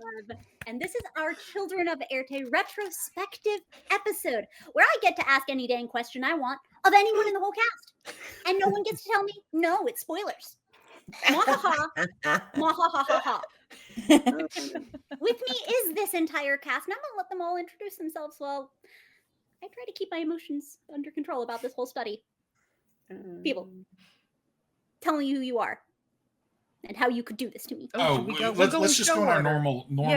Maeve, and this is our Children of Éarte retrospective episode, where I get to ask any dang question I want of anyone in the whole cast. And no one gets to tell me, no, it's spoilers. Mwahaha. Mwahahaha. With me is this entire cast, and I'm going to let them all introduce themselves while I try to keep my emotions under control about this whole study. People, tell me who you are and how you could do this to me. Let's just go in our normal order.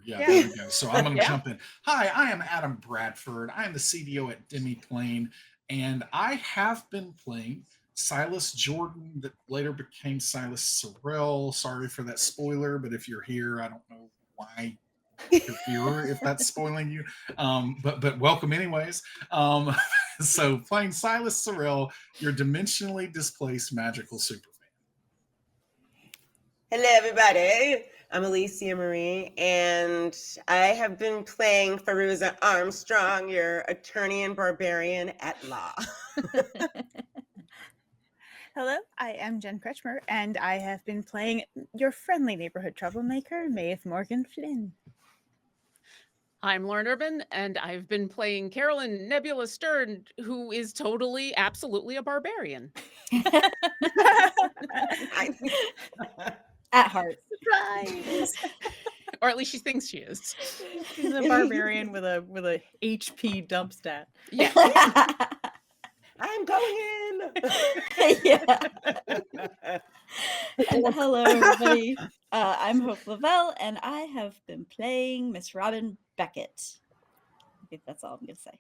Yeah. There we go. So I'm going to jump in. Hi, I am Adam Bradford. I am the CDO at Demiplane, and I have been playing Silas Jordan that later became Silas Sorrell. Sorry for that spoiler, but if you're here, I don't know why you're here if that's spoiling you. But welcome anyways. So playing Silas Sorrell, your dimensionally displaced magical superfan. Hello, everybody. I'm Alicia Marie, and I have been playing Fairuza Armstrong, your attorney and barbarian at law. Hello, I am Jen Kretchmer, and I have been playing your friendly neighborhood troublemaker, Maeve Morgan Flynn. I'm Lauren Urban, and I've been playing Carolyn Nebula Stern, who is totally, absolutely a barbarian. At heart. Surprise! Or at least she thinks she is. She's a barbarian with a HP dump stat. Yeah. I'm going in. And hello, everybody. I'm Hope LaVelle, and I have been playing Miss Robin Beckett. I think that's all I'm going to say.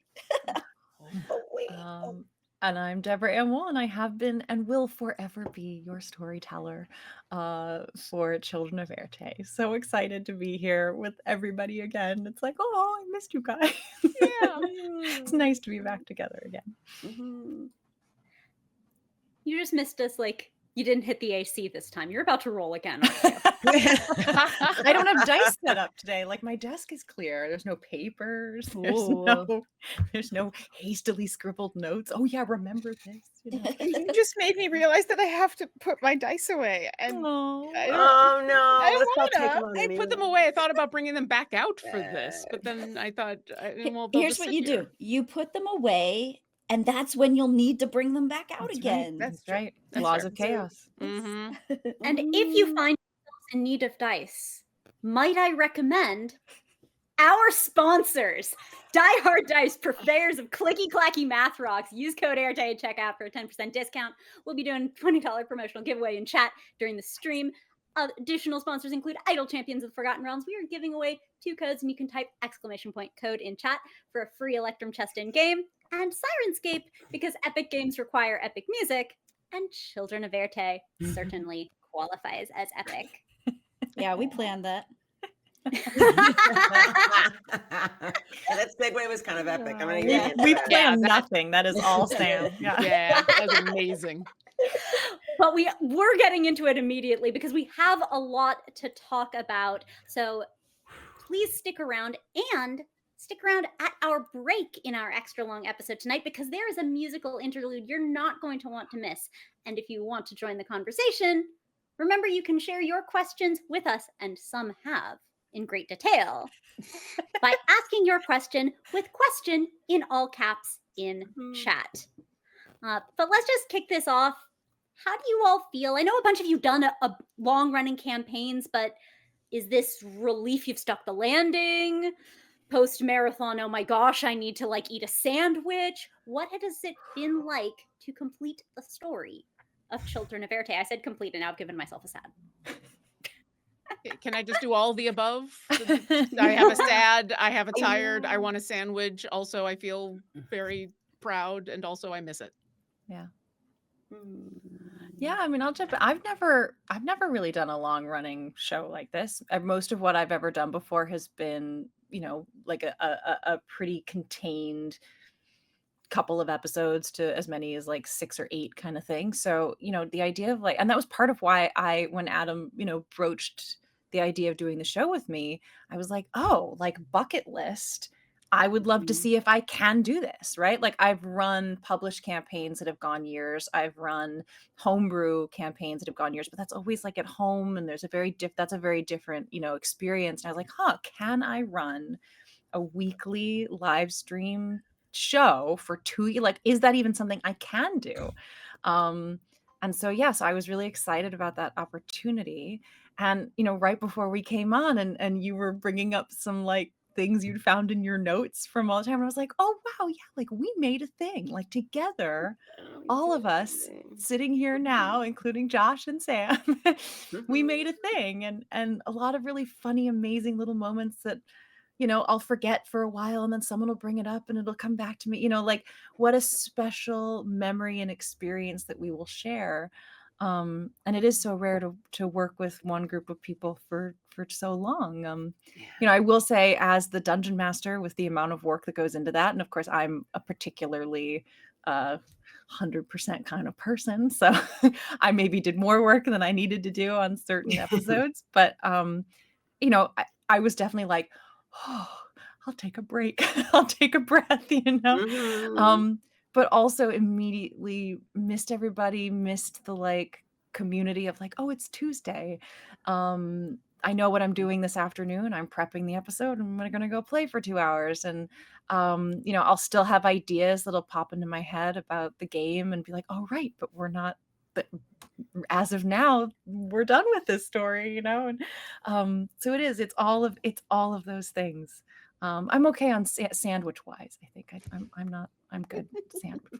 And I'm Deborah Ann Woll, and I have been and will forever be your storyteller for Children of Éarte. So excited to be here with everybody again. It's like, oh, I missed you guys. Yeah. It's nice to be back together again. Mm-hmm. You just missed us like you didn't hit the AC this time. You're about to roll again, aren't you? I don't have dice set up today. Like, my desk is clear. There's no papers. There's no hastily scribbled notes. Oh yeah, remember this. You know? You just made me realize that I have to put my dice away. And Oh no! I put them away. I thought about bringing them back out for this, but then I thought, here's what you do: you put them away. And that's when you'll need to bring them back out again. Right. That's right. Laws of chaos. Mm-hmm. And if you find yourselves in need of dice, might I recommend our sponsors, Die Hard Dice, purveyors of clicky clacky math rocks. Use code Éarte at checkout for a 10% discount. We'll be doing a $20 promotional giveaway in chat during the stream. Additional sponsors include Idle Champions of the Forgotten Realms. We are giving away 2 codes, and you can type !code in chat for a free Electrum chest in game. And Sirenscape, because epic games require epic music, and Children of Éarte certainly qualifies as epic. Yeah, we planned that. That segue was kind of epic. We planned nothing. That is all Sam. Yeah, that's amazing. But we're getting into it immediately because we have a lot to talk about. So please stick around, and stick around at our break in our extra long episode tonight, because there is a musical interlude you're not going to want to miss. And if you want to join the conversation, remember you can share your questions with us, and some have in great detail, by asking your question with question in all caps in chat. But let's just kick this off. How do you all feel? I know a bunch of you done a long-running campaigns, but is this relief you've stuck the landing? Post-marathon, oh my gosh, I need to eat a sandwich. What has it been like to complete the story of Children of Éarte? I said complete, and now I've given myself a sad. Can I just do all the above? I have a sad, I have a tired, I want a sandwich. Also, I feel very proud, and also I miss it. Yeah. Yeah, I mean, I'll jump in. I've never really done a long running show like this. Most of what I've ever done before has been, like a pretty contained couple of episodes to as many as 6 or 8 kind of thing. So, the idea of and that was part of why when Adam, broached the idea of doing the show with me, I was like, oh, bucket list. I would love to see if I can do this, right? Like I've run published campaigns that have gone years. I've run homebrew campaigns that have gone years, but that's always like at home, and there's a very that's a very different, experience. And I was like, can I run a weekly live stream show for 2 years? Like, is that even something I can do? And so, so I was really excited about that opportunity. And, right before we came on and you were bringing up some like things you'd found in your notes from all the time. And I was like, oh, wow. Yeah. Like we made a thing like together, all of us sitting here now, including Josh and Sam, we made a thing, and a lot of really funny, amazing little moments that, I'll forget for a while and then someone will bring it up and it'll come back to me, like what a special memory and experience that we will share. And it is so rare to work with one group of people for so long. I will say, as the dungeon master, with the amount of work that goes into that, and of course I'm a particularly 100% kind of person, so I maybe did more work than I needed to do on certain episodes, but I was definitely like, oh, I'll take a break. I'll take a breath, but also immediately missed everybody, missed the like community of like, oh, it's Tuesday. I know what I'm doing this afternoon. I'm prepping the episode. I'm going to go play for 2 hours. And, I'll still have ideas that'll pop into my head about the game and be like, oh, right. But we're not, but as of now, we're done with this story, and so it's all of those things. I'm okay on sandwich wise. I think I'm good sandwich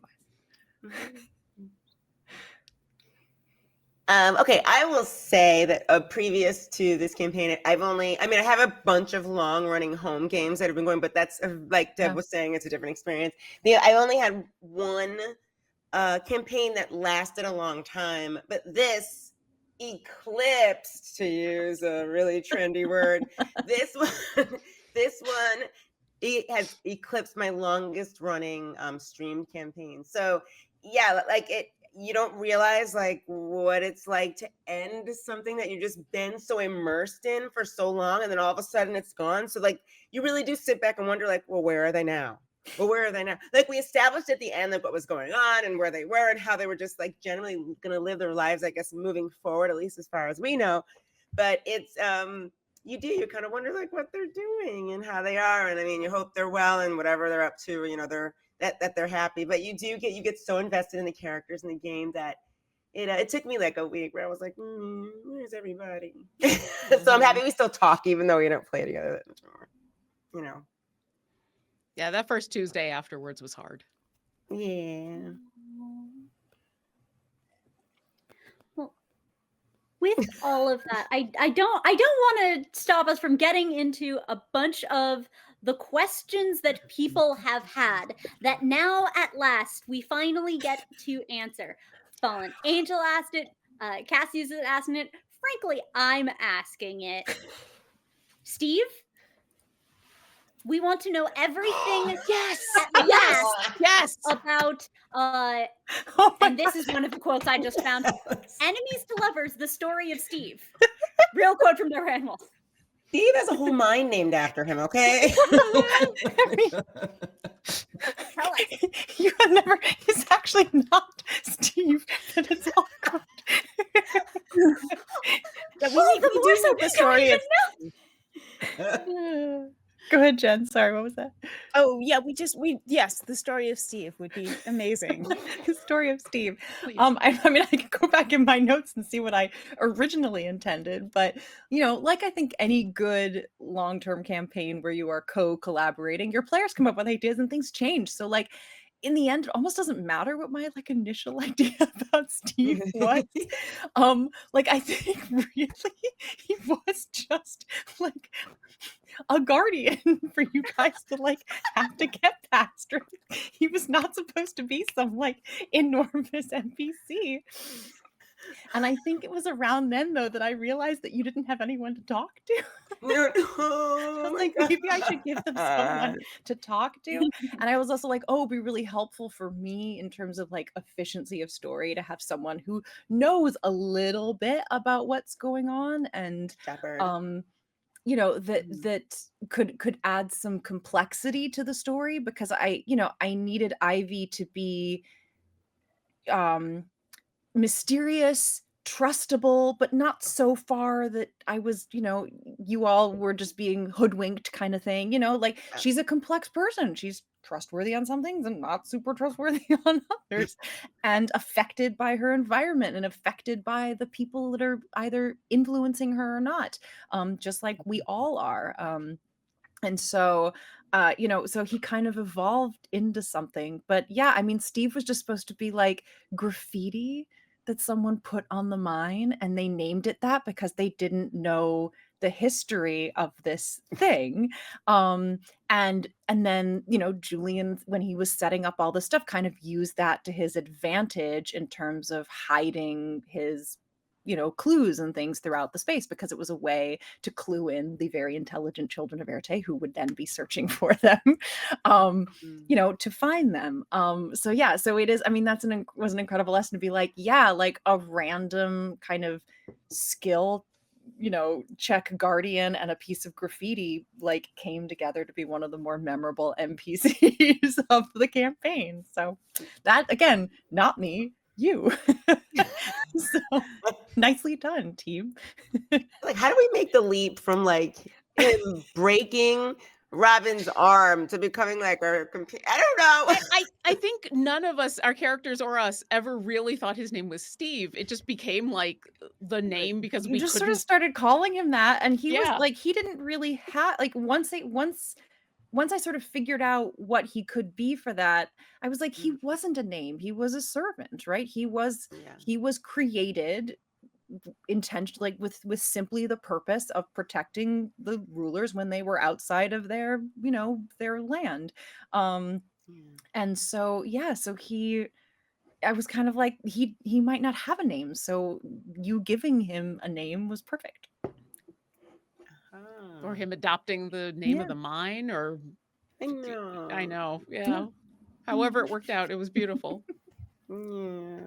wise. Okay, I will say that previous to this campaign, I have a bunch of long running home games that have been going, but that's like Deb was saying, it's a different experience. I only had one campaign that lasted a long time, but this eclipsed, to use a really trendy word, this one it has eclipsed my longest running stream campaign. So yeah, like you don't realize like what it's like to end something that you've just been so immersed in for so long, and then all of a sudden it's gone. So like you really do sit back and wonder like, well, where are they now? Well, where are they now? Like we established at the end like what was going on and where they were and how they were just like generally going to live their lives, I guess, moving forward, at least as far as we know. But it's you kind of wonder like what they're doing and how they are, and I mean you hope they're well and whatever they're up to, they're that they're happy. But you get so invested in the characters in the game that it took me like a week where I was like, where's everybody? So I'm happy we still talk even though we don't play together that much more. Yeah, that first Tuesday afterwards was hard. Yeah. Well, with all of that, I don't want to stop us from getting into a bunch of the questions that people have had that now at last we finally get to answer. Fallen Angel asked it, Cassie's asking it. Frankly, I'm asking it. Steve? We want to know everything. Yes. About and this is one of the quotes I just found. Enemies to lovers, the story of Steve. Real quote from Deborah Ann Woll. Steve has a whole mine named after him, okay? Tell us. You have never, it's actually not Steve, but it's all good. We do know the story of Go ahead, Jen. Sorry, what was that? Oh, yeah, yes, the story of Steve would be amazing. The story of Steve. I mean, I could go back in my notes and see what I originally intended, but like I think any good long-term campaign where you are co-collaborating, your players come up with ideas and things change. So like in the end, it almost doesn't matter what my like initial idea about Steve was. Like I think really he was just like a guardian for you guys to like have to get past. He was not supposed to be some like enormous NPC. And I think it was around then though that I realized that you didn't have anyone to talk to. I was like, maybe I should give them someone to talk to. And I was also like, oh, it'd be really helpful for me in terms of like efficiency of story to have someone who knows a little bit about what's going on and you know, that could add some complexity to the story, because I needed Ivy to be mysterious, trustable, but not so far that I was, you all were just being hoodwinked kind of thing. Like, she's a complex person. She's trustworthy on some things and not super trustworthy on others, and affected by her environment and affected by the people that are either influencing her or not, just like we all are. And so, so he kind of evolved into something. But yeah, I mean, Steve was just supposed to be like graffiti that someone put on the mine, and they named it that because they didn't know the history of this thing. And then, Julian, when he was setting up all this stuff, kind of used that to his advantage in terms of hiding his clues and things throughout the space, because it was a way to clue in the very intelligent children of Éarte, who would then be searching for them, to find them. So it is, I mean, was an incredible lesson to be like, yeah, like a random kind of skill, check guardian and a piece of graffiti like came together to be one of the more memorable NPCs of the campaign. So that, again, not me, you. So nicely done, team. Like, how do we make the leap from like him breaking Robin's arm to becoming like a computer? I don't know. I think none of us, our characters or us, ever really thought his name was Steve. It just became like the name because we just sort of started calling him that, and he was like, he didn't really have like once I sort of figured out what he could be for that, I was like, he wasn't a name. He was a servant, right? He was created intentionally, like with simply the purpose of protecting the rulers when they were outside of their, their land. And so, so I was kind of like, he might not have a name. So you giving him a name was perfect. Or him adopting the name of the mine, or I know. Yeah. However it worked out, it was beautiful. Yeah.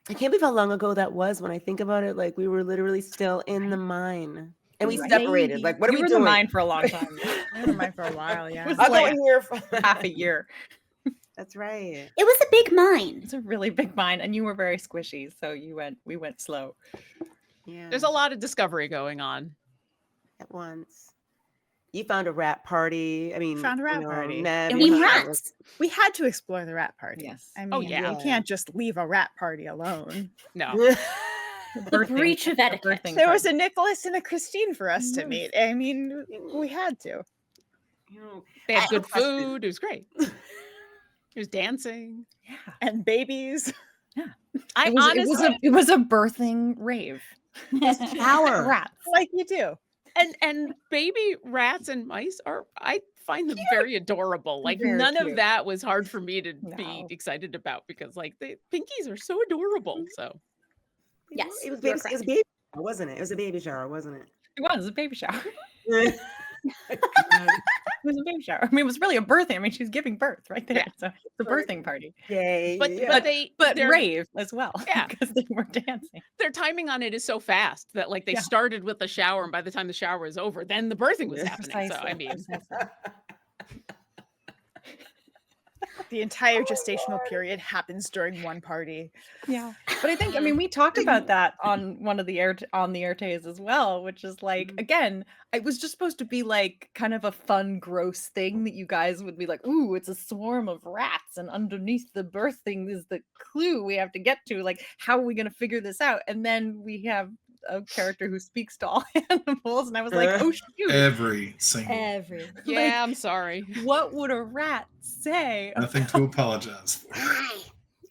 I can't believe how long ago that was. When I think about it, like, we were literally still in the mine, and we separated. Like, what are we doing? We were in the mine for a long time. We were in the mine for a while. Yeah, I'll go in here for half a year. That's right. It was a big mine. It's a really big mine, and you were very squishy, so we went slow. Yeah. There's a lot of discovery going on at once. You found a rat party. I mean, found a rat party. And rats. We had to explore the rat party. Yes. I mean, you can't just leave a rat party alone. No. The breach of etiquette. There was a Nicholas and a Christine for us to meet. I mean, we had to. They had good food. It was great. There's dancing. Yeah. And babies. Yeah. It was a birthing rave. Shower. Rats. Like you do. And baby rats and mice I find them very adorable. Like, very none cute. of that was hard for me to be excited about, because like the pinkies are so adorable. So yes, it was a baby shower, wasn't it? It was a baby shower, wasn't it? It was a baby shower. It was a baby shower. I mean, it was really a birthing. I mean, she's giving birth right there. Yeah. So it's a birthing party. Yay. But they're rave as well. Yeah. Because they were dancing. Their timing on it is so fast that like they started with the shower, and by the time the shower was over, then the birthing was happening. Precisely. So I mean, the entire gestational period happens during one party. Yeah. But I think, I mean, we talked about that on one of the Éartes as well, which is like, again, it was just supposed to be like kind of a fun, gross thing that you guys would be like, ooh, it's a swarm of rats, and underneath the birthing is the clue we have to get to. Like, how are we going to figure this out? And then we have a character who speaks to all animals, and I was like, oh shoot. Every single. Yeah, I'm sorry. What would a rat say? Nothing to apologize for.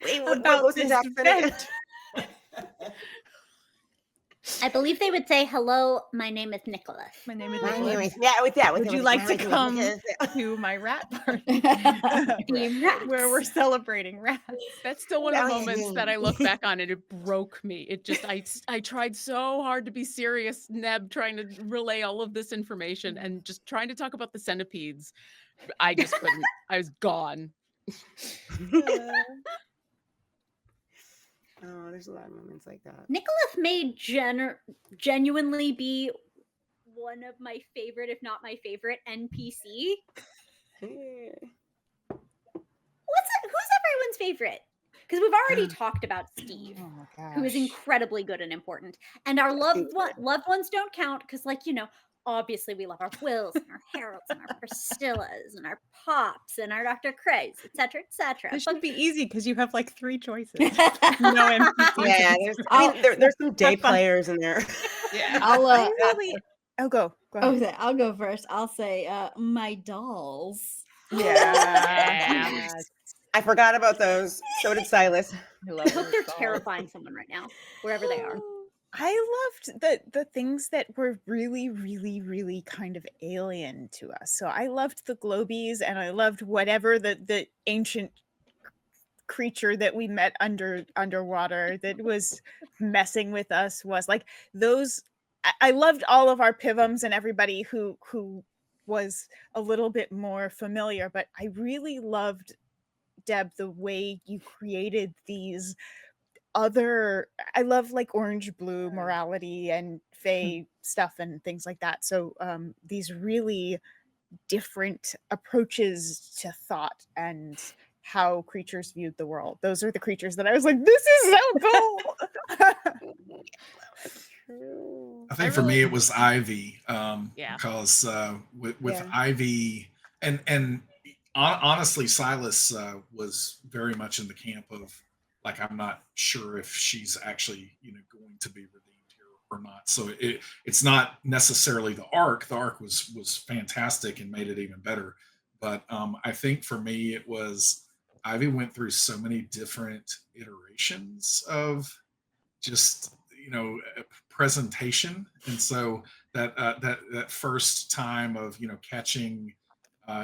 Wait, about this event? I believe they would say, hello, my name is Nicholas. My name is My Nicholas. name is, yeah, with that. Would you like to come to my rat party? Where we're celebrating rats. That's still one of the moments that I look back on, and it broke me. It just, I tried so hard to be serious, Neb, trying to relay all of this information and just trying to talk about the centipedes. I just couldn't. I was gone. Oh, there's a lot of moments like that. Nicholas may genuinely be one of my favorite, if not my favorite, NPC. Who's everyone's favorite? Because we've already talked about Steve, who is incredibly good and important. And our loved ones don't count because, like, you know, obviously we love our Wills and our Harold's and our Priscillas and our Pops and our Dr. Crays, etc., etc. This should be easy because you have like 3 choices. No NPCs. Yeah, there's some day players in there. Yeah. I'll go. Okay, I'll go first. I'll say my dolls. Yeah. I forgot about those. So did Silas. I hope they're terrifying someone right now, wherever they are. I loved the things that were really, really, really kind of alien to us. So I loved the globies, and I loved whatever the ancient creature that we met underwater that was messing with us was. Like those. I loved all of our Pivums and everybody who was a little bit more familiar, but I really loved, Deb, the way you created these other, I love like orange blue morality and fae stuff and things like that. So these really different approaches to thought and how creatures viewed the world. Those are the creatures that I was like, this is so cool. I think for me it was Ivy, because with Ivy and honestly, Silas was very much in the camp of, like, I'm not sure if she's actually, you know, going to be redeemed here or not. So it's not necessarily the arc. The arc was fantastic and made it even better. But I think for me it was Ivy went through so many different iterations of just, you know, presentation, and so that first time of, you know, catching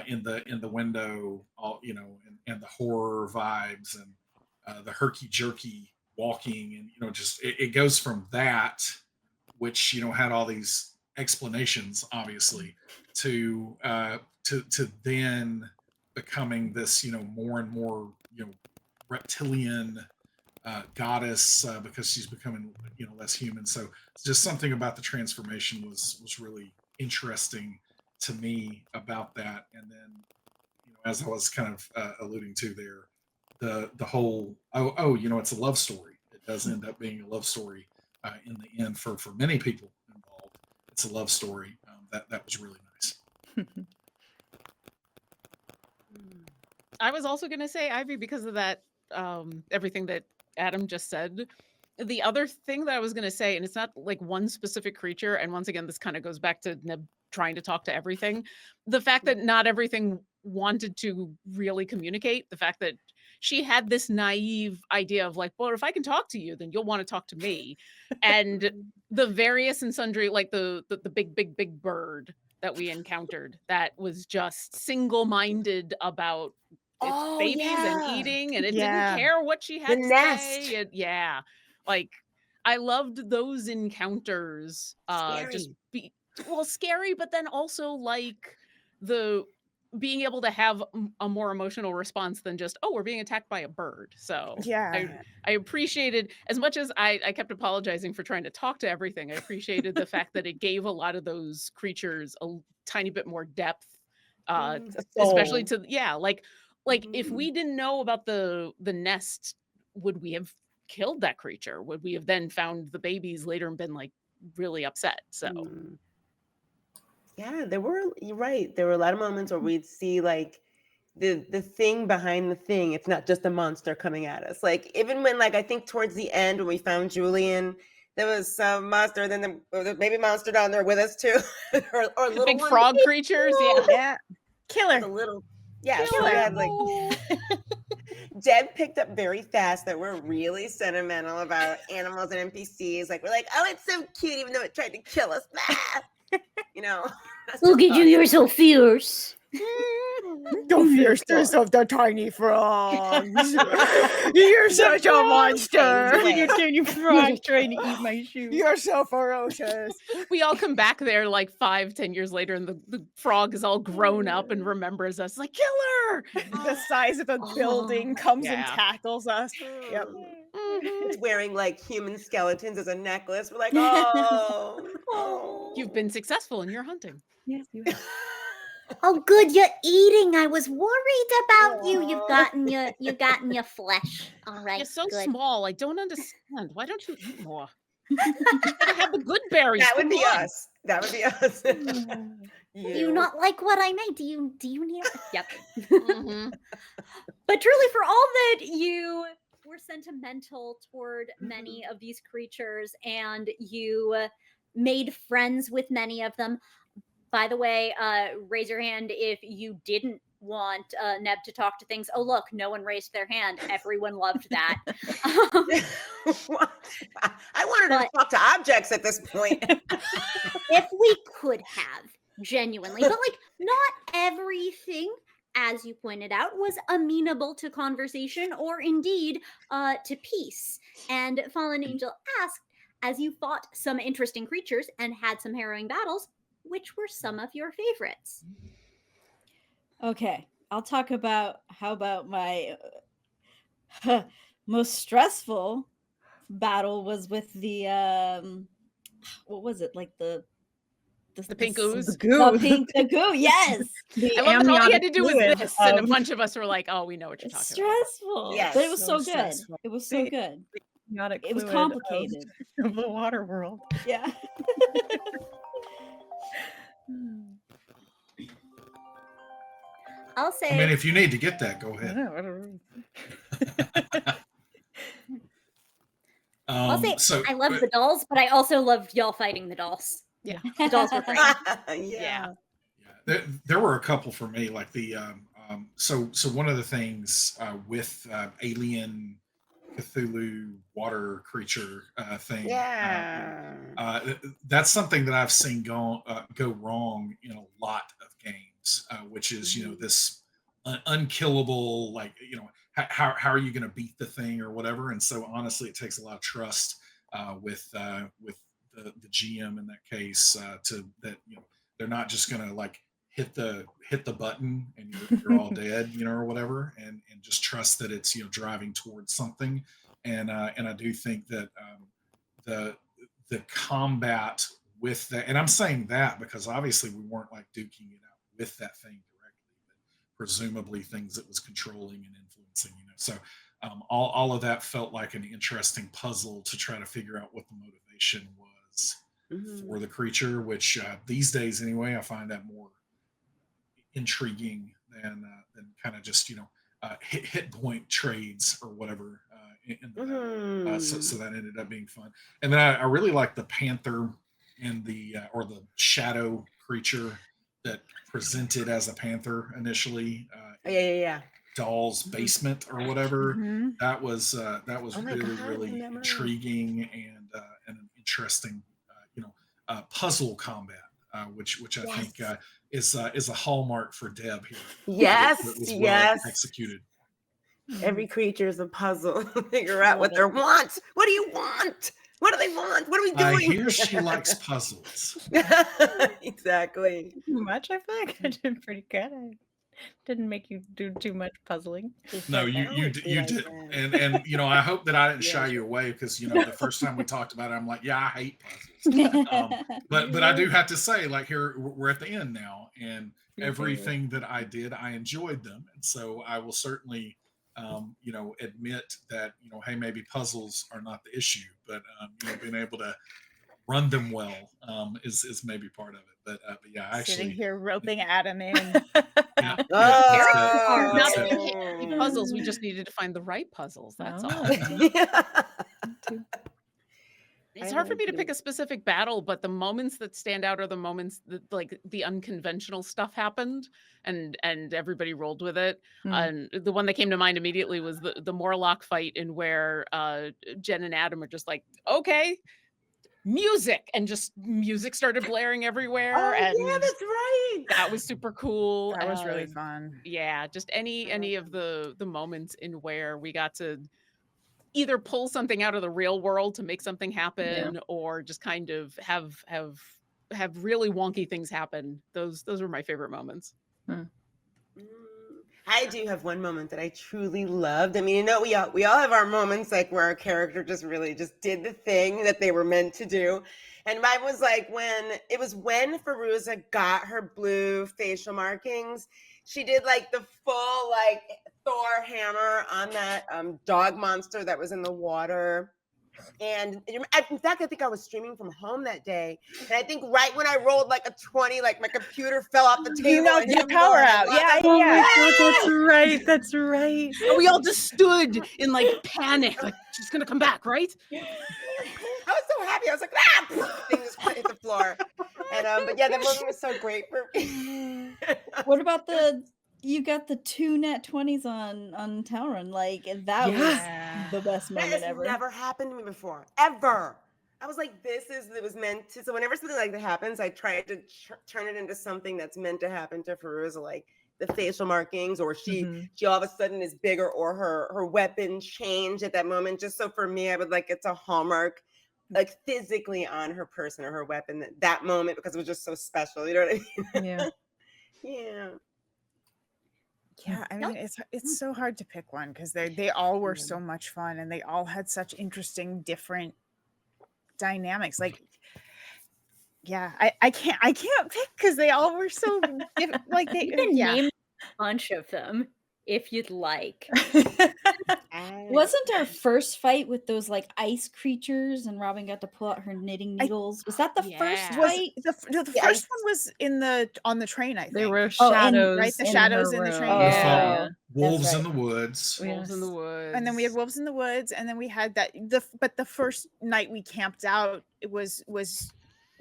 in the window, all, you know, and the horror vibes and the herky jerky walking, and, you know, just it goes from that, which, you know, had all these explanations obviously, to then becoming this, you know, more and more, you know, reptilian goddess, because she's becoming, you know, less human. So just something about the transformation was really interesting to me about that. And then, you know, as I was kind of alluding to there, the whole you know, it's a love story. It does end up being a love story in the end for many people involved. It's a love story. That was really nice. I was also going to say Ivy because of that, everything that Adam just said. The other thing that I was going to say, and it's not like one specific creature, and once again, this kind of goes back to Neb trying to talk to everything. The fact that not everything wanted to really communicate, the fact that she had this naive idea of like, well, if I can talk to you, then you'll want to talk to me. And the various and sundry, like the big bird that we encountered that was just single-minded about its babies and eating, and it didn't care what she had to say. Like, I loved those encounters. Just scary, but then also like the being able to have a more emotional response than just, oh, we're being attacked by a bird. So I appreciated, as much as I kept apologizing for trying to talk to everything, I appreciated the fact that it gave a lot of those creatures a tiny bit more depth, especially to like if we didn't know about the nest, would we have killed that creature? Would we have then found the babies later and been like really upset? So yeah, you're right. There were a lot of moments where we'd see like the thing behind the thing. It's not just a monster coming at us. Like, even when, like, I think towards the end when we found Julian, there was some monster, then the baby monster down there with us too. or little big frog creatures. Killer. The little killer. So we had, like, Deb picked up very fast that we're really sentimental about animals and NPCs. Like, we're like, oh, it's so cute, even though it tried to kill us. You know. Look at you, you're so fierce. Don't fierce yourself, the tiny frogs. You're such a monster. You tiny frog trying to eat my shoe. You're so ferocious. We all come back there like 5-10 years later, and the frog is all grown up and remembers us, like, killer. The size of a building comes and tackles us. Yep. It's wearing like human skeletons as a necklace. We're like, oh. You've been successful in your hunting. Yes, you have. Oh, good, you're eating. I was worried about you. You've gotten your flesh. All right, You're so good. small. I don't understand. Why don't you eat more? You gotta have the good berries. That would Come be on. us. That would be us. Do you not like what I made? Do you need? Yep. Mhm. But truly, for all that you were sentimental toward many of these creatures, and you made friends with many of them. By the way, raise your hand if you didn't want Neb to talk to things. Oh, look, no one raised their hand. Everyone loved that. I wanted to talk to objects at this point. If we could have, genuinely. But like, not everything, as you pointed out, was amenable to conversation or indeed to peace. And Fallen Angel asked, as you fought some interesting creatures and had some harrowing battles, which were some of your favorites? Okay, I'll talk about how about my most stressful battle was with the what was it, like the pink ooze? The goo, yes. I love that all you had to do was this, and a bunch of us were like, "Oh, we know what you're talking stressful. Yes, but it was so good. stressful. It was so good. It was complicated. Of the water world. Yeah. I'll say. I mean, if you need to get that, go ahead. I'll say I love the dolls, but I also loved y'all fighting the dolls. Yeah. The dolls were great. Yeah. There were a couple for me, like the so one of the things with alien Cthulhu water creature thing, that's something that I've seen go wrong in a lot of games, which is this unkillable, like how are you going to beat the thing or whatever. And so honestly, it takes a lot of trust with the GM in that case to that they're not just going to like hit the button and you're all dead, or whatever, and just trust that it's driving towards something. And I do think that the combat with that, and I'm saying that because obviously we weren't like duking it out with that thing directly, but presumably things it was controlling and influencing, so all of that felt like an interesting puzzle to try to figure out what the motivation was for the creature, which these days anyway, I find that more intriguing than kind of just hit point trades or whatever so that ended up being fun. And then I really like the panther and the or the shadow creature that presented as a panther initially. Doll's basement or whatever. That was really intriguing and an interesting puzzle combat, which I think is a hallmark for Deb here. Yes, well executed. Every creature is a puzzle. Figure out what they want. What do you want? What do they want? What are we doing? I hear she likes puzzles. Exactly. Too much, I feel like I did pretty good. I didn't make you do too much puzzling. No, you did. And I hope that I didn't shy you away because the first time we talked about it, I'm like, yeah, I hate puzzles. But I do have to say, like, here we're at the end now, and everything that I did, I enjoyed them, and so I will certainly admit that hey, maybe puzzles are not the issue, but being able to run them well is maybe part of it. But yeah, actually sitting here roping Adam in. Not that we can't do puzzles, we just needed to find the right puzzles. That's all. It's hard for me to pick a specific battle, but the moments that stand out are the moments that like the unconventional stuff happened and everybody rolled with it. And the one that came to mind immediately was the Morlock fight in where Jen and Adam are just like, okay, music, and just music started blaring everywhere. Yeah, and that's right. that was super cool. That was really fun. Yeah, just any of the moments in where we got to either pull something out of the real world to make something happen, or just kind of have really wonky things happen. Those were my favorite moments. I do have one moment that I truly loved. I mean, we all have our moments like where our character just really just did the thing that they were meant to do. And mine was like when Fairuza got her blue facial markings, she did like the full like Thor hammer on that dog monster that was in the water. And in fact, I think I was streaming from home that day. And I think right when I rolled like a 20, like my computer fell off the table. You knocked your power out. Yeah. Oh my God, that's right. That's right. And we all just stood in like panic, like she's gonna come back, right? I was so happy. I was like, thing just hit the floor. And but yeah, that moment was so great for me. What about you got the 2 nat 20s on Talron? Like that was the best moment that has ever. Never happened to me before, ever. I was like, it was meant to. So whenever something like that happens, I try to turn it into something that's meant to happen to Fairuza, like the facial markings, or she all of a sudden is bigger, or her weapon changed at that moment. Just so for me, I would like it's a hallmark, like physically on her person or her weapon that moment, because it was just so special. You know what I mean? Yeah. Yeah. Yeah, I mean, it's so hard to pick one because they all were so much fun, and they all had such interesting different dynamics. Like, yeah, I can't pick because they all were so like they You can name a bunch of them if you'd like. Wasn't our first fight with those like ice creatures and Robin got to pull out her knitting needles? Was that the first fight? The first one was on the train, I think. There were shadows, right? The shadows in the train. We fought wolves in the woods. Wolves in the woods. And then we had wolves in the woods, and then we had but the first night we camped out, it was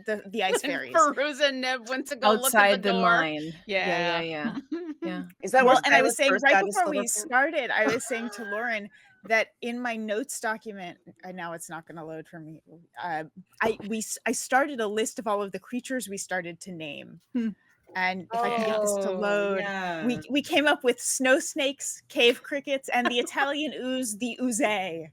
the ice fairies. Fairuza and Neb went to go outside look at the door. mine. Yeah. Yeah. Is that and I was saying right before we started, I was saying to Lauren that in my notes document, and now it's not going to load for me. I started a list of all of the creatures we started to name. And if I can get this to load, we came up with snow snakes, cave crickets, and the Italian ooze, the ooze. Yeah.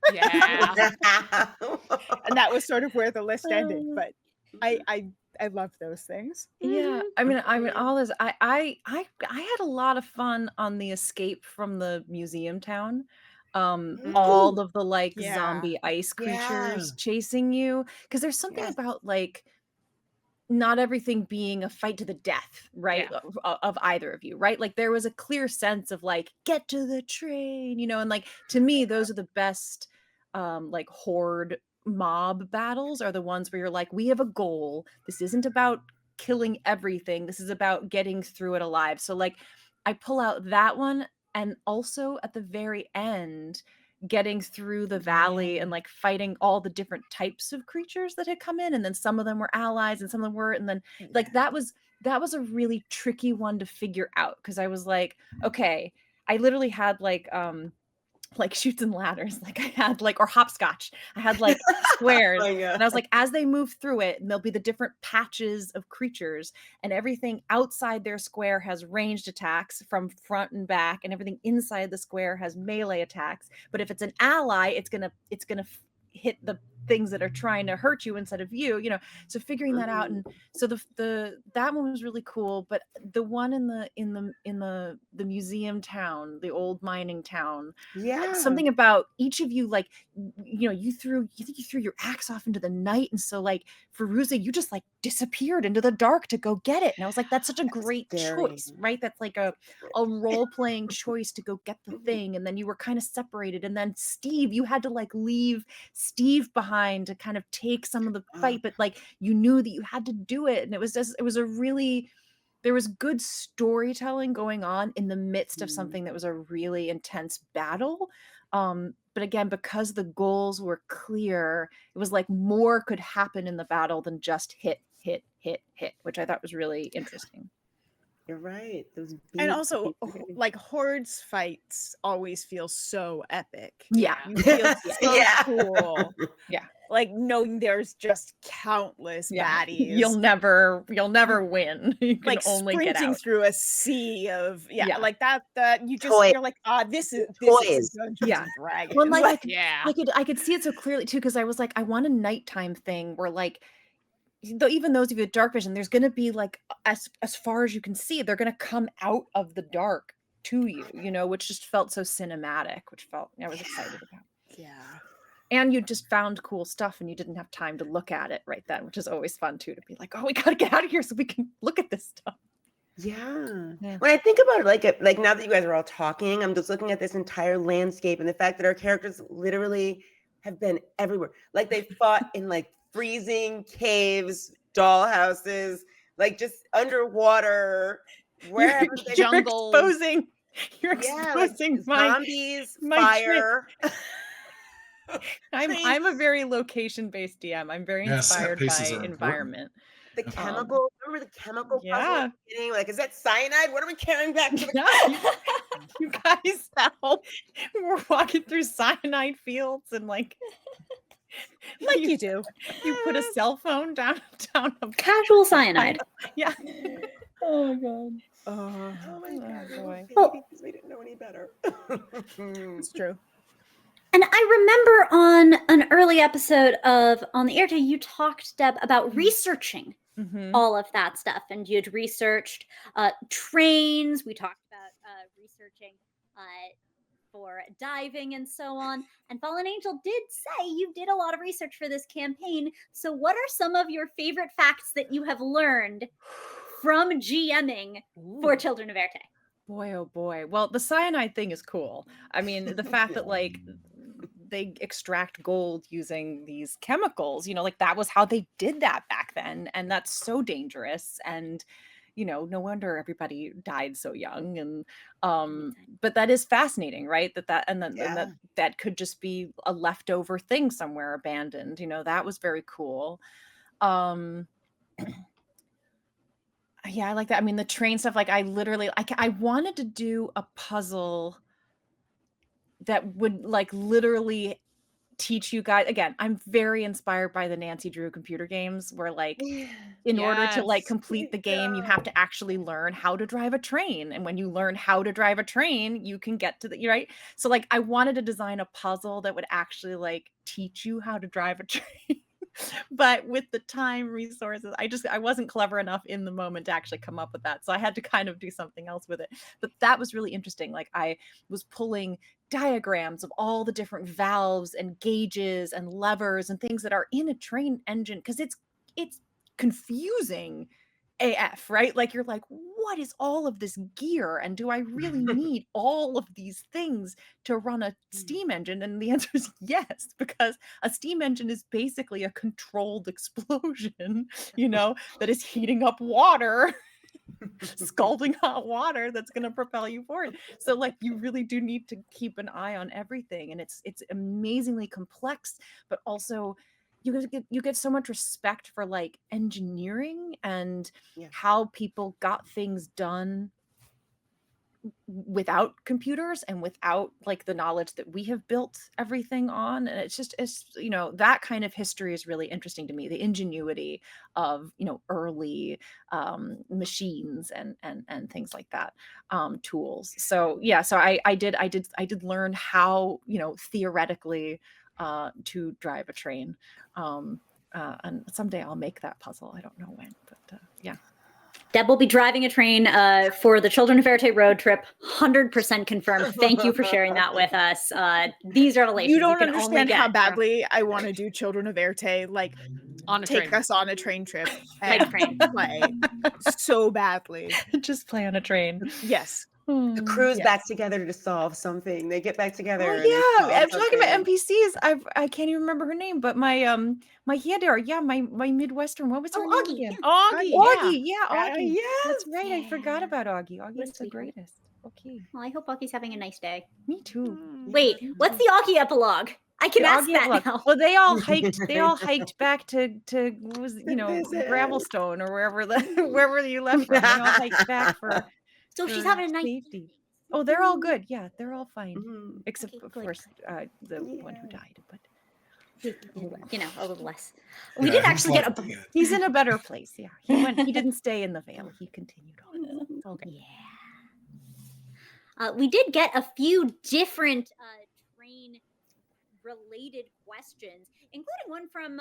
And that was sort of where the list ended. But I love those things. Yeah, I mean, all this. I had a lot of fun on the escape from the museum town. All of the like zombie ice creatures chasing you, because there's something about like not everything being a fight to the death, right? Of either of you, right? Like there was a clear sense of like get to the train, and like to me those are the best like horde mob battles are the ones where you're like, we have a goal. This isn't about killing everything. This is about getting through it alive. So like I pull out that one, and also at the very end getting through the valley and like fighting all the different types of creatures that had come in, and then some of them were allies and some of them were, and then like that was a really tricky one to figure out, because I was like, okay, I literally had like chutes and ladders, like I had like, or hopscotch, I had like squares, and I was like, as they move through it, and there'll be the different patches of creatures, and everything outside their square has ranged attacks from front and back, and everything inside the square has melee attacks. But if it's an ally, it's gonna hit the things that are trying to hurt you instead of you, so figuring that out. And so that one was really cool. But the one in the museum town, the old mining town, something about each of you, like you threw your axe off into the night, and so like Fairuza, you just like disappeared into the dark to go get it, and I was like, that's such a great choice, right? That's like a role-playing choice to go get the thing. And then you were kind of separated, and then Steve, you had to like leave Steve behind to kind of take some of the fight, but like you knew that you had to do it. And there was good storytelling going on in the midst of something that was a really intense battle. But again, because the goals were clear, it was like more could happen in the battle than just hit, which I thought was really interesting. You're right. And also, like hordes fights always feel so epic. Yeah, you feel so cool. Yeah, like knowing there's just countless baddies. You'll never win. You can like only get sprinting out through a sea of like that you just you're like, this is Dungeons and Dragons. Well, like I could see it so clearly too, because I was like, I want a nighttime thing where like, though even those of you with dark vision, there's going to be like as far as you can see, they're going to come out of the dark to you, you know, which just felt so cinematic, which felt I was excited about. Yeah. And you just found cool stuff and you didn't have time to look at it right then, which is always fun too, to be like, oh, we gotta get out of here so we can look at this stuff. Yeah. When I think about it, like now that you guys are all talking, I'm just looking at this entire landscape and the fact that our characters literally have been everywhere. Like they fought in like freezing caves, dollhouses, like just underwater, wherever. You're exposing like my zombies, fire. I'm a very location-based DM. I'm very inspired by environment. The chemical, remember the chemical puzzle? Like, is that cyanide? What are we carrying back to the you guys help. We're walking through cyanide fields and like you do. You put a cell phone down casual cyanide. Yeah. Oh my god. Oh my god. Boy. Because we didn't know any better. It's true. And I remember on an early episode of On the Éarte, you talked, Deb, about researching all of that stuff. And you'd researched trains. We talked about researching for diving and so on. And Fallen Angel did say you did a lot of research for this campaign. So what are some of your favorite facts that you have learned from GMing for Children of Éarte? Boy, oh boy. Well, the cyanide thing is cool. I mean, the fact that like they extract gold using these chemicals, you know, like that was how they did that back then. And that's so dangerous. And, you know, no wonder everybody died so young. And, but that is fascinating, right? That could just be a leftover thing somewhere abandoned. You know, that was very cool. Yeah, I like that. I mean, the train stuff, like I wanted to do a puzzle that would like literally teach you guys. Again, I'm very inspired by the Nancy Drew computer games where like in order to like complete the game, you have to actually learn how to drive a train. And when you learn how to drive a train, you can get to the, right? So like I wanted to design a puzzle that would actually like teach you how to drive a train. But with the time resources, I wasn't clever enough in the moment to actually come up with that. So I had to kind of do something else with it. But that was really interesting. Like I was pulling diagrams of all the different valves and gauges and levers and things that are in a train engine, because it's confusing AF, right? Like you're like, what is all of this gear? And do I really need all of these things to run a steam engine? And the answer is yes, because a steam engine is basically a controlled explosion, you know, that is heating up water, scalding hot water that's going to propel you forward. So like you really do need to keep an eye on everything. And it's amazingly complex, but also you get so much respect for like engineering and how people got things done without computers and without like the knowledge that we have built everything on. And it's you know, that kind of history is really interesting to me, the ingenuity of, you know, early machines and things like that, tools. So yeah, so I did learn how, you know, theoretically to drive a train, and someday I'll make that puzzle. I don't know when, but yeah. Deb will be driving a train for the Children of Éarte road trip. 100% confirmed. Thank you for sharing that with us. These revelations you don't understand how badly I want to do Children of Éarte, like take us on a train trip and play so badly. Just play on a train. Yes. The crew's back together to solve something. They get back together. Oh, yeah, I'm talking about NPCs. I can't even remember her name, but my Hyandar, my Midwestern. What was her name Augie. again? Augie. Yeah, Augie. Yes. That's right. I forgot about Augie. Augie's the greatest. Okay. Well, I hope Augie's having a nice day. Me too. Wait, what's the Augie epilogue? I can ask that now. Well, they all hiked back to what was, you know, Gravelstone or wherever you left from. They all hiked back for. So she's having a nice safety. Oh, they're all good. Yeah, they're all fine, except of course the one who died. But you know, a little less. We did actually get a. He's in a better place. Yeah, he didn't stay in the Vale. He continued on. Okay. Yeah. We did get a few different train-related questions, including one from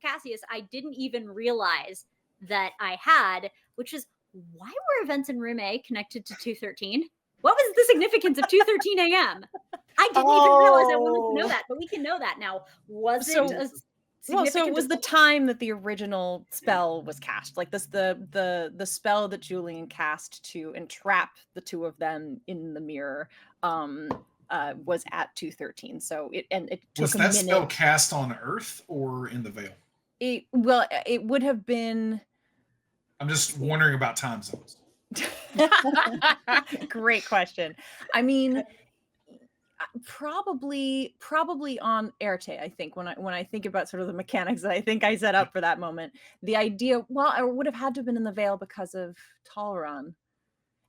Cassius. I didn't even realize that I had, which is, why were events in Room A connected to 213? What was the significance of 2:13 a.m.? I didn't even realize I wanted to know that, but we can know that now. Was it a well, so it was the time that the original spell was cast. Like this, the spell that Julian cast to entrap the two of them in the mirror was at 2:13. So it took was that spell cast on Earth or in the Veil? It would have been. I'm just wondering about time zones. Great question. I mean, probably on Éarte. I think when I think about sort of the mechanics that I think I set up for that moment, the idea, well, I would have had to have been in the Veil because of Talron.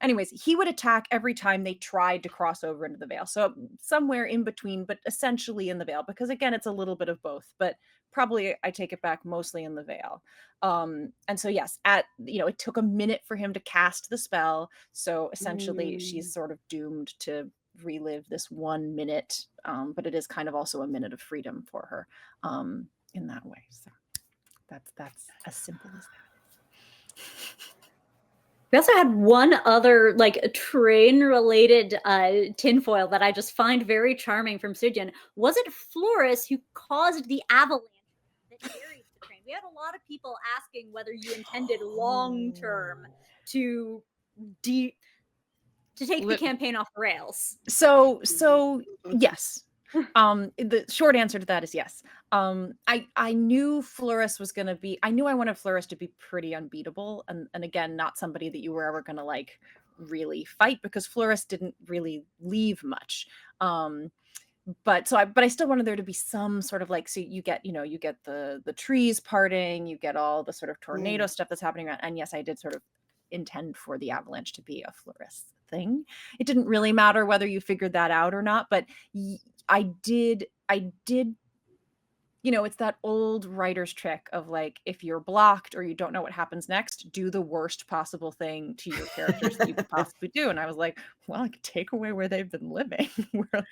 Anyways, he would attack every time they tried to cross over into the Veil. So somewhere in between, but essentially in the Veil, because again, it's a little bit of both, but probably I take it back mostly in the Veil. And so yes, it took a minute for him to cast the spell. So essentially she's sort of doomed to relive this 1 minute, but it is kind of also a minute of freedom for her in that way. So that's as simple as that. We also had one other train related tinfoil that I just find very charming from Sidian. Was it Floris who caused the avalanche that buried the train? We had a lot of people asking whether you intended long term to take the campaign off the rails. So yes. The short answer to that is yes. I knew Floris was going to be, I wanted Floris to be pretty unbeatable. And again, not somebody that you were ever going to really fight, because Floris didn't really leave much. But I still wanted there to be some sort of so you get the trees parting, you get all the sort of tornado stuff that's happening around. And yes, I did sort of intend for the avalanche to be a Floris thing. It didn't really matter whether you figured that out or not, but I did, it's that old writer's trick of if you're blocked or you don't know what happens next, do the worst possible thing to your characters that you could possibly do. And I was like, well, I could take away where they've been living, where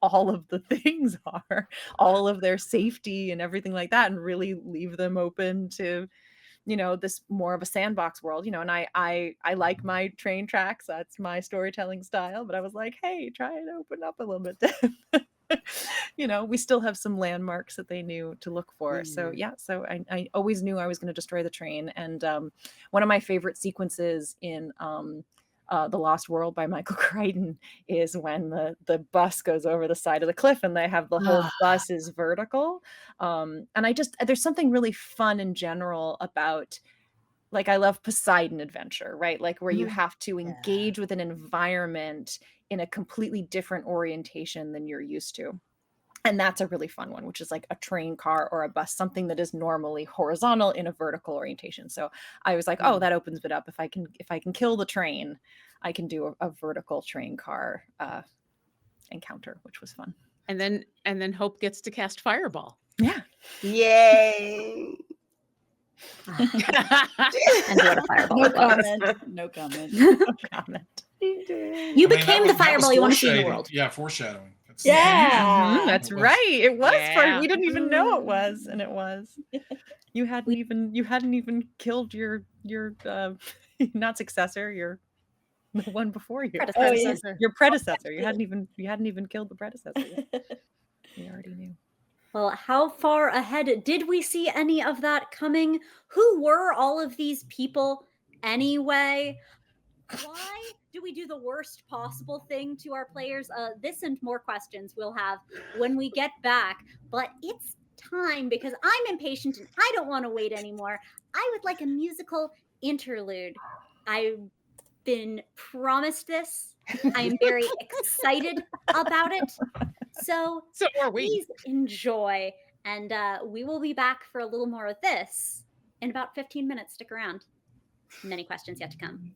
all of the things are, all of their safety and everything like that, and really leave them open to this more of a sandbox world, and I like my train tracks. That's my storytelling style. But I was like, hey, try and open up a little bit. We still have some landmarks that they knew to look for. So yeah, so I always knew I was going to destroy the train. And one of my favorite sequences in The Lost World by Michael Crichton is when the bus goes over the side of the cliff and they have the whole bus is vertical. And there's something really fun in general about, I love Poseidon adventure, right? Where you have to engage with an environment in a completely different orientation than you're used to. And that's a really fun one, which is a train car or a bus, something that is normally horizontal in a vertical orientation. So I was like, oh, that opens it up. If I can kill the train, I can do a vertical train car encounter, which was fun. And then Hope gets to cast Fireball. Yeah. Yay. And what a fireball. No comment. You became the fireball you want to see in the world. Yeah, foreshadowing. That's right. It was we didn't even know it was, and it was. You hadn't even killed your not successor, the one before you. Predecessor. Your predecessor. You hadn't even killed the predecessor yet. We already knew. Well, how far ahead did we see any of that coming? Who were all of these people anyway? Why do we do the worst possible thing to our players? This and more questions we'll have when we get back. But it's time, because I'm impatient and I don't want to wait anymore. I would like a musical interlude. I've been promised this. I am very excited about it. So are we. Please enjoy. And we will be back for a little more of this in about 15 minutes. Stick around. Many questions yet to come.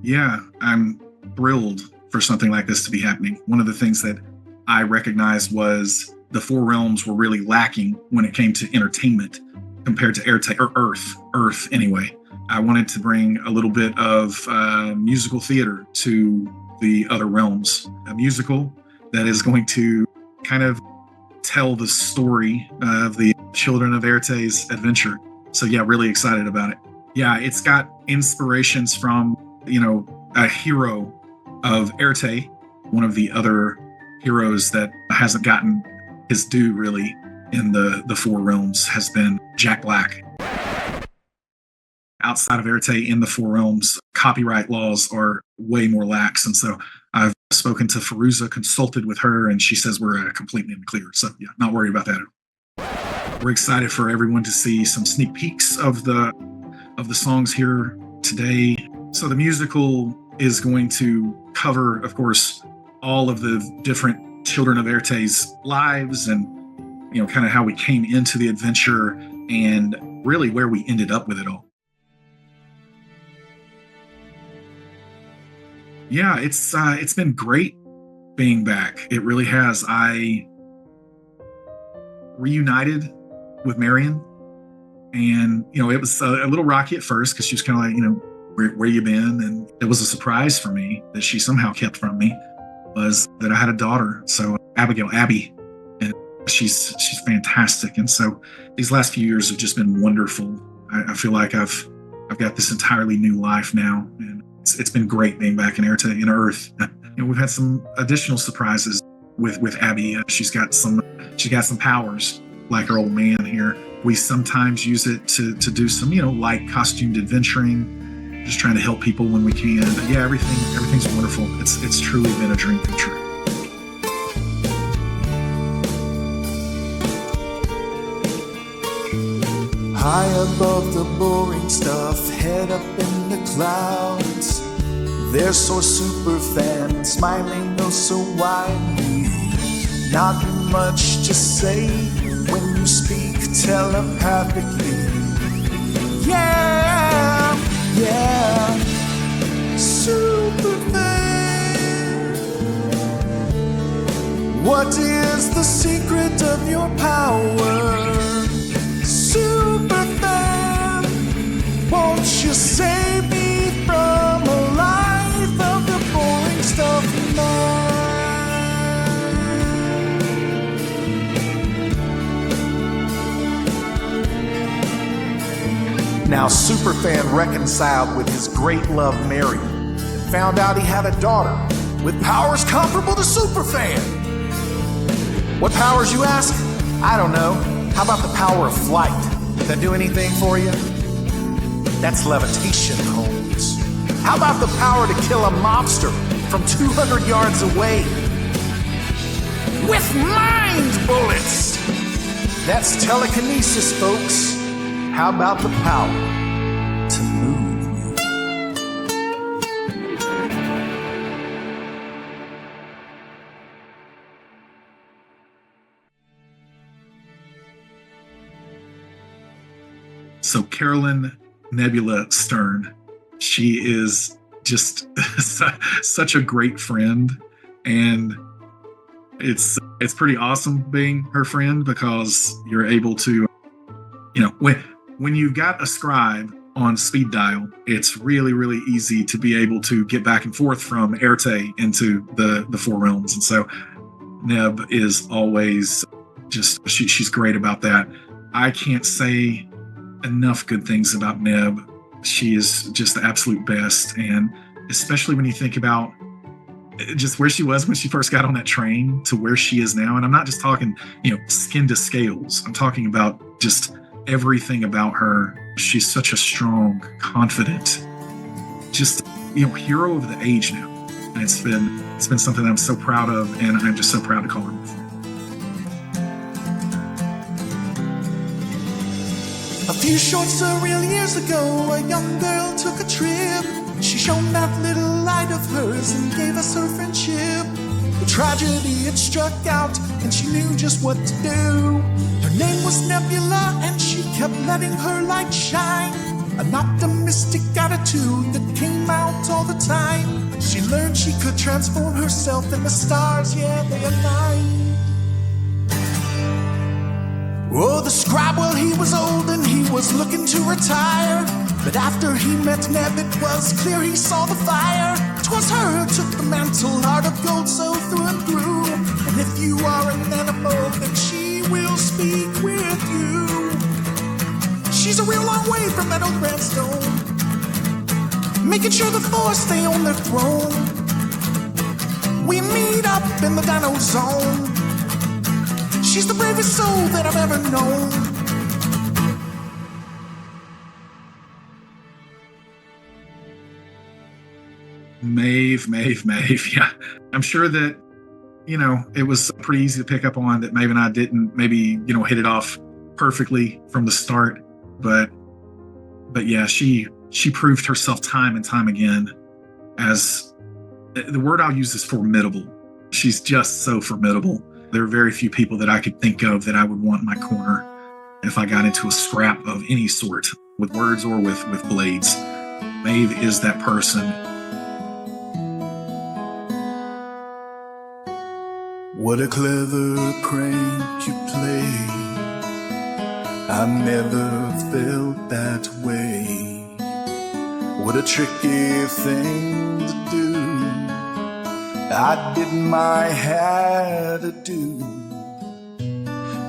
Yeah, I'm thrilled for something like this to be happening. One of the things that I recognized was the Four Realms were really lacking when it came to entertainment compared to Éarte, or Earth anyway. I wanted to bring a little bit of musical theater to the other realms. A musical that is going to kind of tell the story of the children of Éarte's adventure. So yeah, really excited about it. Yeah, it's got inspirations from, a hero of Éarte, one of the other heroes that hasn't gotten his due really in the Four Realms has been Jack Black. Outside of Éarte in the Four Realms, copyright laws are way more lax. And so I've spoken to Fairuza, consulted with her, and she says we're completely in the clear. So yeah, not worried about that at all. We're excited for everyone to see some sneak peeks of the songs here today. So the musical is going to cover, of course, all of the different children of Éarte's lives and, kind of how we came into the adventure and really where we ended up with it all. Yeah, it's been great being back. It really has. I reunited with Marion, and it was a little rocky at first because she was kind of like, where you been? And it was a surprise for me that she somehow kept from me was that I had a daughter. So Abby, and she's fantastic. And so these last few years have just been wonderful. I feel like I've got this entirely new life now, and it's been great being back in Éarte, in Earth. We've had some additional surprises with Abby. She's got some powers like her old man here. We sometimes use it to do some, light costumed adventuring, just trying to help people when we can. But yeah, everything's wonderful. It's truly been a dream come true. High above the boring stuff, head up in the clouds. There's so super fan, smiling oh so widely. Not much to say when you speak telepathically. Yeah, super fan. What is the secret of your power? Super fan, won't you save me from a life of the boring stuff now? Now, Superfan reconciled with his great love, Mary, and found out he had a daughter with powers comparable to Superfan. What powers, you ask? I don't know. How about the power of flight? Does that do anything for you? That's levitation, Holmes. How about the power to kill a mobster from 200 yards away? With mind bullets! That's telekinesis, folks. How about the power to move? So Carolyn Nebula Stern, she is just such a great friend, and it's pretty awesome being her friend because you're able to, when you've got a scribe on speed dial, it's really, really easy to be able to get back and forth from Éarte into the Four Realms. And so Neb is always just, she's great about that. I can't say enough good things about Neb. She is just the absolute best. And especially when you think about just where she was when she first got on that train to where she is now. And I'm not just talking, skin to scales. I'm talking about just everything about her. She's such a strong, confident, just, hero of the age now. And it's been something that I'm so proud of, and I'm just so proud to call her my friend. A few short surreal years ago, a young girl took a trip. She shone that little light of hers and gave us her friendship. The tragedy had struck out, and she knew just what to do. Her name was Nebula, and she kept letting her light shine. An optimistic attitude that came out all the time. She learned she could transform herself, and the stars, yeah, they aligned. Oh, the scribe, well, he was old and he was looking to retire. But after he met Neb, it was clear he saw the fire. 'Twas her who took the mantle, heart of gold so through and through. And if you are an animal, then she will speak with you. she's a real long way from that old redstone, making sure the Force stay on their throne. We meet up in the dino zone. She's the bravest soul that I've ever known. Maeve, yeah. I'm sure that, it was pretty easy to pick up on that Maeve and I didn't maybe, hit it off perfectly from the start. But yeah, she proved herself time and time again as, the word I'll use is formidable. She's just so formidable. There are very few people that I could think of that I would want in my corner if I got into a scrap of any sort, with words or with blades. Maeve is that person. What a clever prank you play. I never felt that way. What a tricky thing to do. I did my had to do.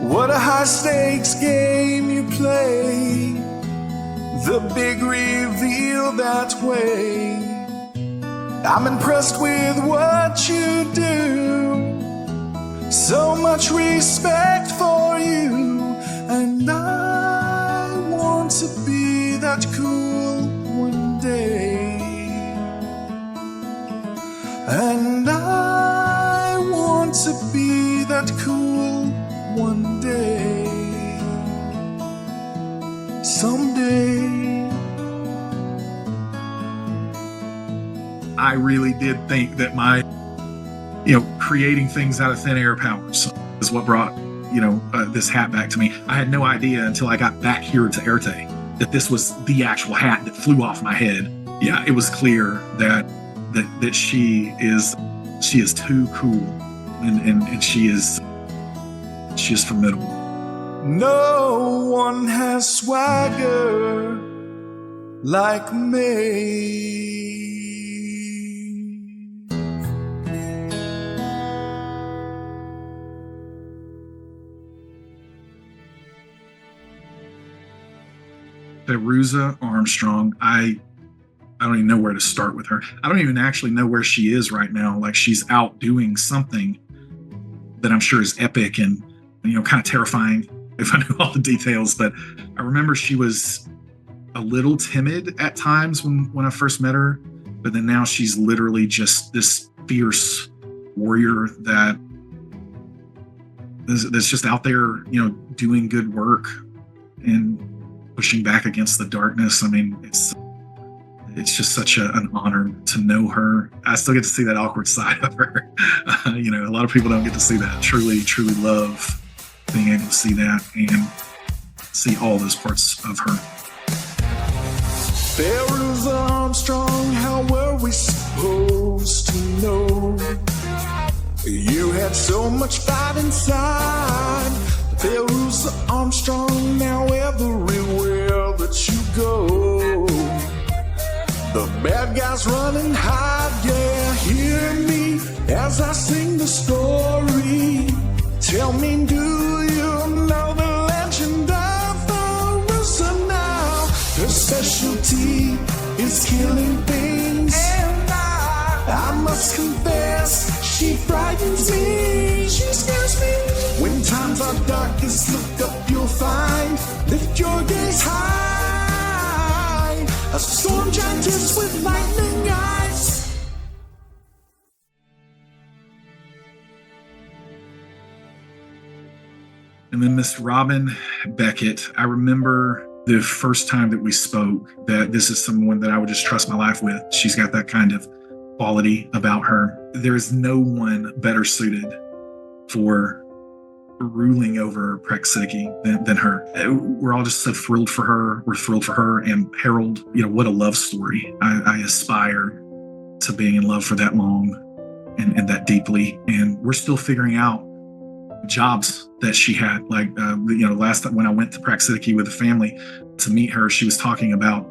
What a high stakes game you play. The big reveal that way. I'm impressed with what you do. So much respect for you. And I want to be that cool one day. And I want to be that cool one day. Someday. I really did think that my, creating things out of thin air powers is what brought, this hat back to me. I had no idea until I got back here to Éarte that this was the actual hat that flew off my head. Yeah, it was clear that she is too cool, and she is formidable. No one has swagger like me. Fairuza Armstrong, I don't even know where to start with her. I don't even actually know where she is right now. Like, she's out doing something that I'm sure is epic and, kind of terrifying if I knew all the details. But I remember she was a little timid at times when I first met her, but then now she's literally just this fierce warrior that's just out there, doing good work and pushing back against the darkness. I mean, it's just such an honor to know her. I still get to see that awkward side of her. A lot of people don't get to see that. Truly love being able to see that and see all those parts of her. Fairuza Armstrong, how were we supposed to know? You had so much fight inside. Fairuza Armstrong, now everywhere that you go, the bad guys running hard, yeah, hear me as I sing the story. Tell me, do you know the legend of Fairuza now? Her specialty is killing things, and I must confess, she frightens me, she scares me. When times are darkest, look up, you'll find. Lift your gaze high. A storm giantess with lightning eyes. And then Miss Robin Beckett, I remember the first time that we spoke that this is someone that I would just trust my life with. She's got that kind of quality about her. There is no one better suited for ruling over Praxidiki than her. We're all just so thrilled for her. We're thrilled for her and Harold. What a love story. I aspire to being in love for that long and that deeply. And we're still figuring out jobs that she had. Like, last time when I went to Praxidiki with the family to meet her, she was talking about,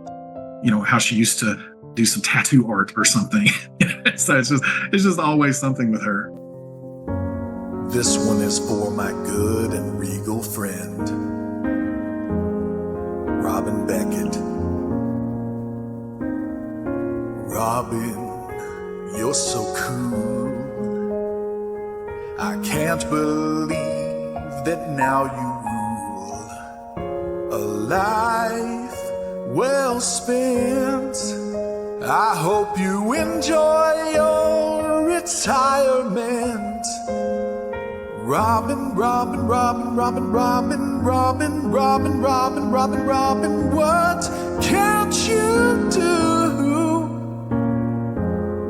how she used to do some tattoo art or something. So it's just always something with her. This one is for my good and regal friend, Robin now you rule. A life well spent. I hope you enjoy your retirement. Robin, Robin, Robin, Robin, Robin, Robin, Robin, Robin, Robin, Robin, what can't you do?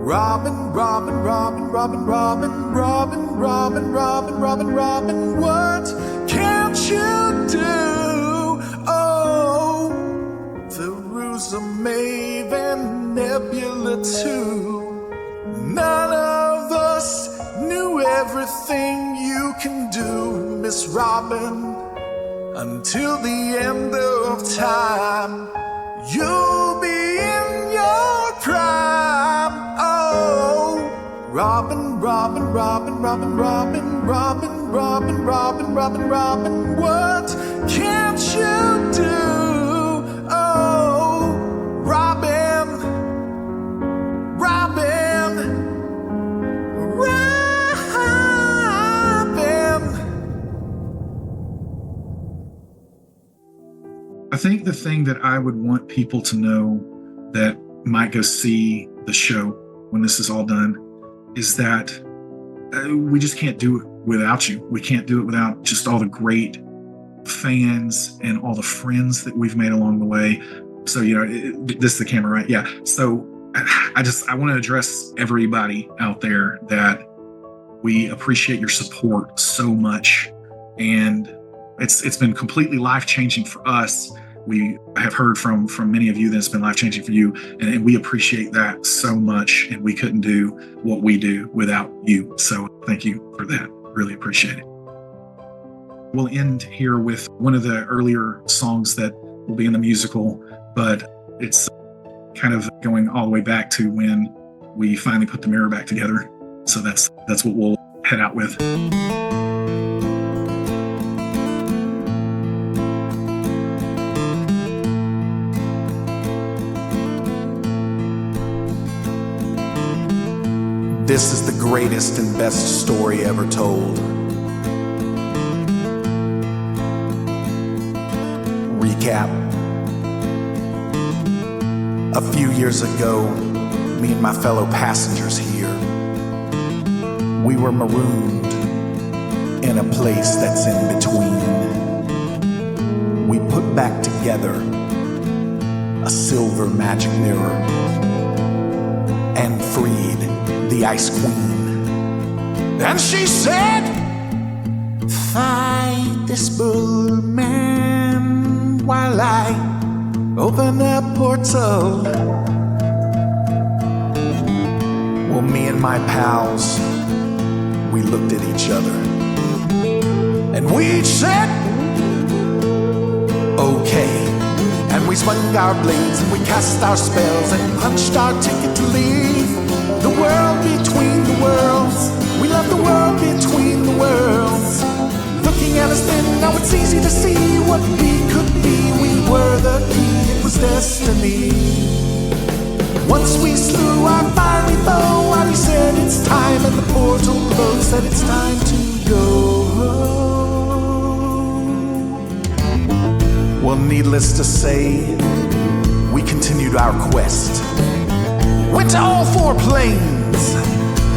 Robin, Robin, Robin, Robin, Robin, Robin, Robin, Robin, Robin, Robin, what can't you do? Oh, Fairuza, Maeve, and Nebula too. None of us knew everything you can do, Miss Robin. Until the end of time, you'll be in your prime. Oh, Robin, Robin, Robin, Robin, Robin, Robin, Robin, Robin, Robin, Robin, what can't you do? Oh, Robin, Robin, Robin. I think the thing that I would want people to know that might go see the show when this is all done is that we just can't do it without you. We can't do it without just all the great fans and all the friends that we've made along the way. So, this is the camera, right? Yeah. So I want to address everybody out there that we appreciate your support so much. And it's been completely life-changing for us. We have heard from many of you that it's been life-changing for you, and we appreciate that so much, and we couldn't do what we do without you. So thank you for that. Really appreciate it. We'll end here with one of the earlier songs that will be in the musical, but it's kind of going all the way back to when we finally put the mirror back together. So that's what we'll head out with. This is the greatest and best story ever told. Recap. A few years ago, me and my fellow passengers here, we were marooned in a place that's in between. We put back together a silver magic mirror and freed the Ice Queen. And she said, fight this bull man while I open a portal. Well, me and my pals, we looked at each other and we each said, okay. And we swung our blades and we cast our spells and punched our ticket to leave the world between the worlds. We love the world between the worlds. Looking at us then, now it's easy to see what we could be. We were the key, it was destiny. Once we slew our fiery foe, Ari said it's time, and the portal closed, said it's time to go. Well, needless to say, we continued our quest. Went to all 4 planes,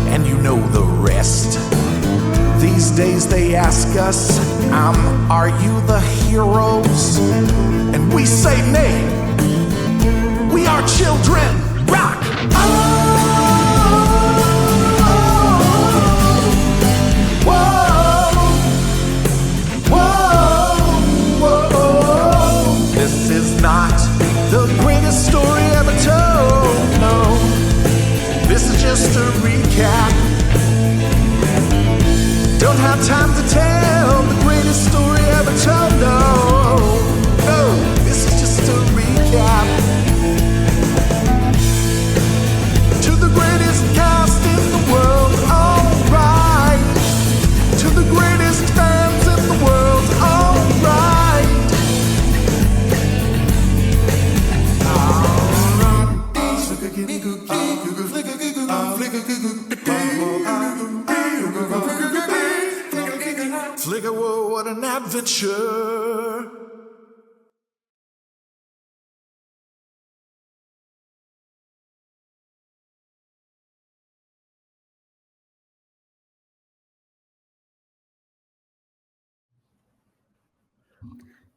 and you know the rest. These days they ask us, are you the heroes? And we say nay, we are children, rock! This is not the greatest story ever told, no. This is just a recap. Don't have time to tell the greatest story ever told, no. No, this is just a recap. To future.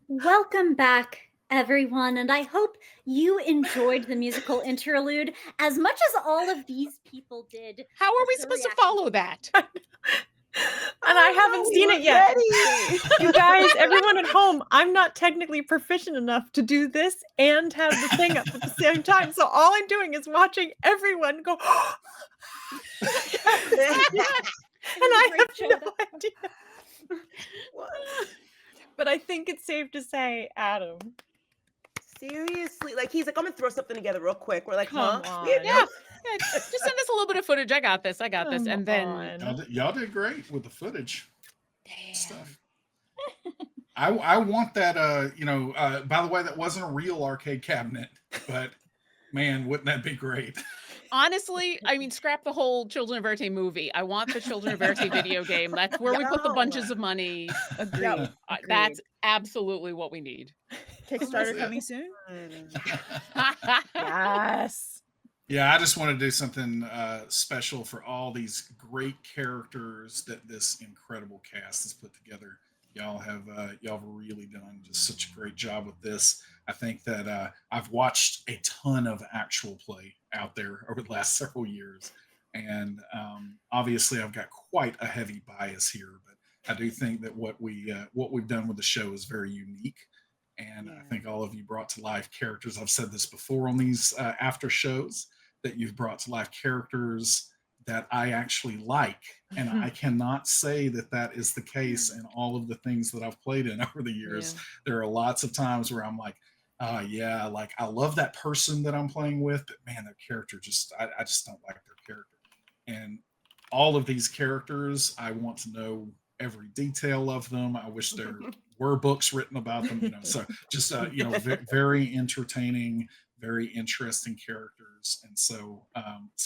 Welcome back, everyone, and I hope you enjoyed the musical interlude as much as all of these people did. How are we supposed to follow that? And I haven't seen it yet. You guys, everyone at home, I'm not technically proficient enough to do this and have the thing up at the same time. So all I'm doing is watching everyone go, and I have no idea. But I think it's safe to say, Adam. Seriously, like he's like, I'm gonna throw something together real quick. We're like, Come huh? on. Yeah. Just send us a little bit of footage. I got this. And then y'all did great with the footage. Stuff. I want that. By the way, that wasn't a real arcade cabinet, but man, wouldn't that be great? Honestly, I mean, scrap the whole Children of Éarte movie. I want the Children of Éarte video game. That's where we put the bunches of money. Agreed. That's absolutely what we need. Kickstarter coming soon. Yes. Yeah, I just want to do something special for all these great characters that this incredible cast has put together. Y'all have really done just such a great job with this. I think that I've watched a ton of actual play out there over the last several years, and obviously I've got quite a heavy bias here. But I do think that what we've done with the show is very unique, and I think all of you brought to life characters. I've said this before on these after shows, that you've brought to life characters that I actually like. And I cannot say that that is the case in all of the things that I've played in over the years. There are lots of times where I'm like, like I love that person that I'm playing with, but man, their character I just don't like their character. And all of these characters, I want to know every detail of them. I wish there were books written about them, so just, very entertaining, very interesting characters. And so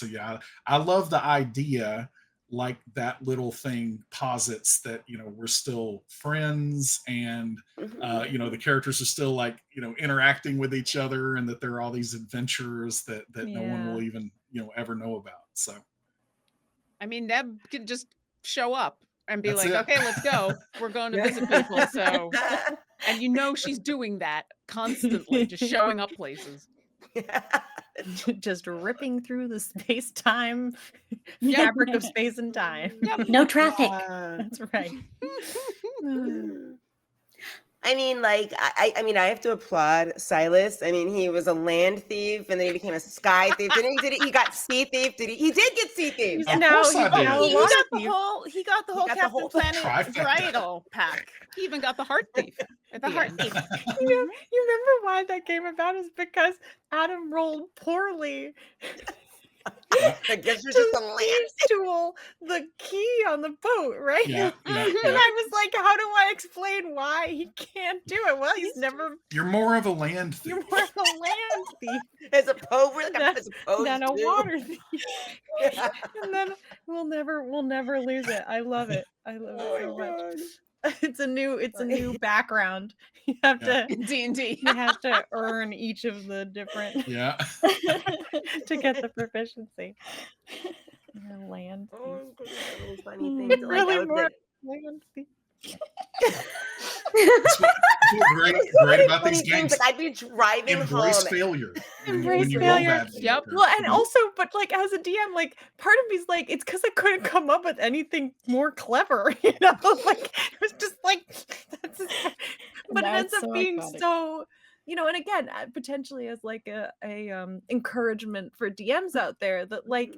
yeah, I love the idea, like that little thing posits that, we're still friends, and the characters are still like, interacting with each other, and that there are all these adventures that no one will even, ever know about. So I mean, Neb can just show up and be like, okay, let's go. We're going to visit people. So, and she's doing that constantly, just showing up places. Just ripping through the space-time fabric of space and time. No traffic. That's right. I mean, like, I have to applaud Silas. I mean, he was a land thief, and then he became a sky thief. Then he got sea thief. He did get sea thief. He got the whole Captain Planet bridal pack. He even got the heart thief. The heart thief. You remember why that came about? Is because Adam rolled poorly. I guess you're just a land stool, the key on the boat, right? Yeah. And I was like, how do I explain why he can't do it? Well, You're more of a land thief. You're more of a land thief as opposed than a water thief. And then we'll never lose it. I love it. I love it so much. It's a new background. You have to D&D. You have to earn each of the different to get the proficiency. Land. Funny things really more land. That's great about these games. Like, I'd be driving Embrace home. Failure. Embrace when failure. Yep. Well, and also, but like as a DM, like part of me's like, it's because I couldn't come up with anything more clever, Like it was just like that's. But it ends up being iconic. So. And again, potentially as like a encouragement for DMs out there that like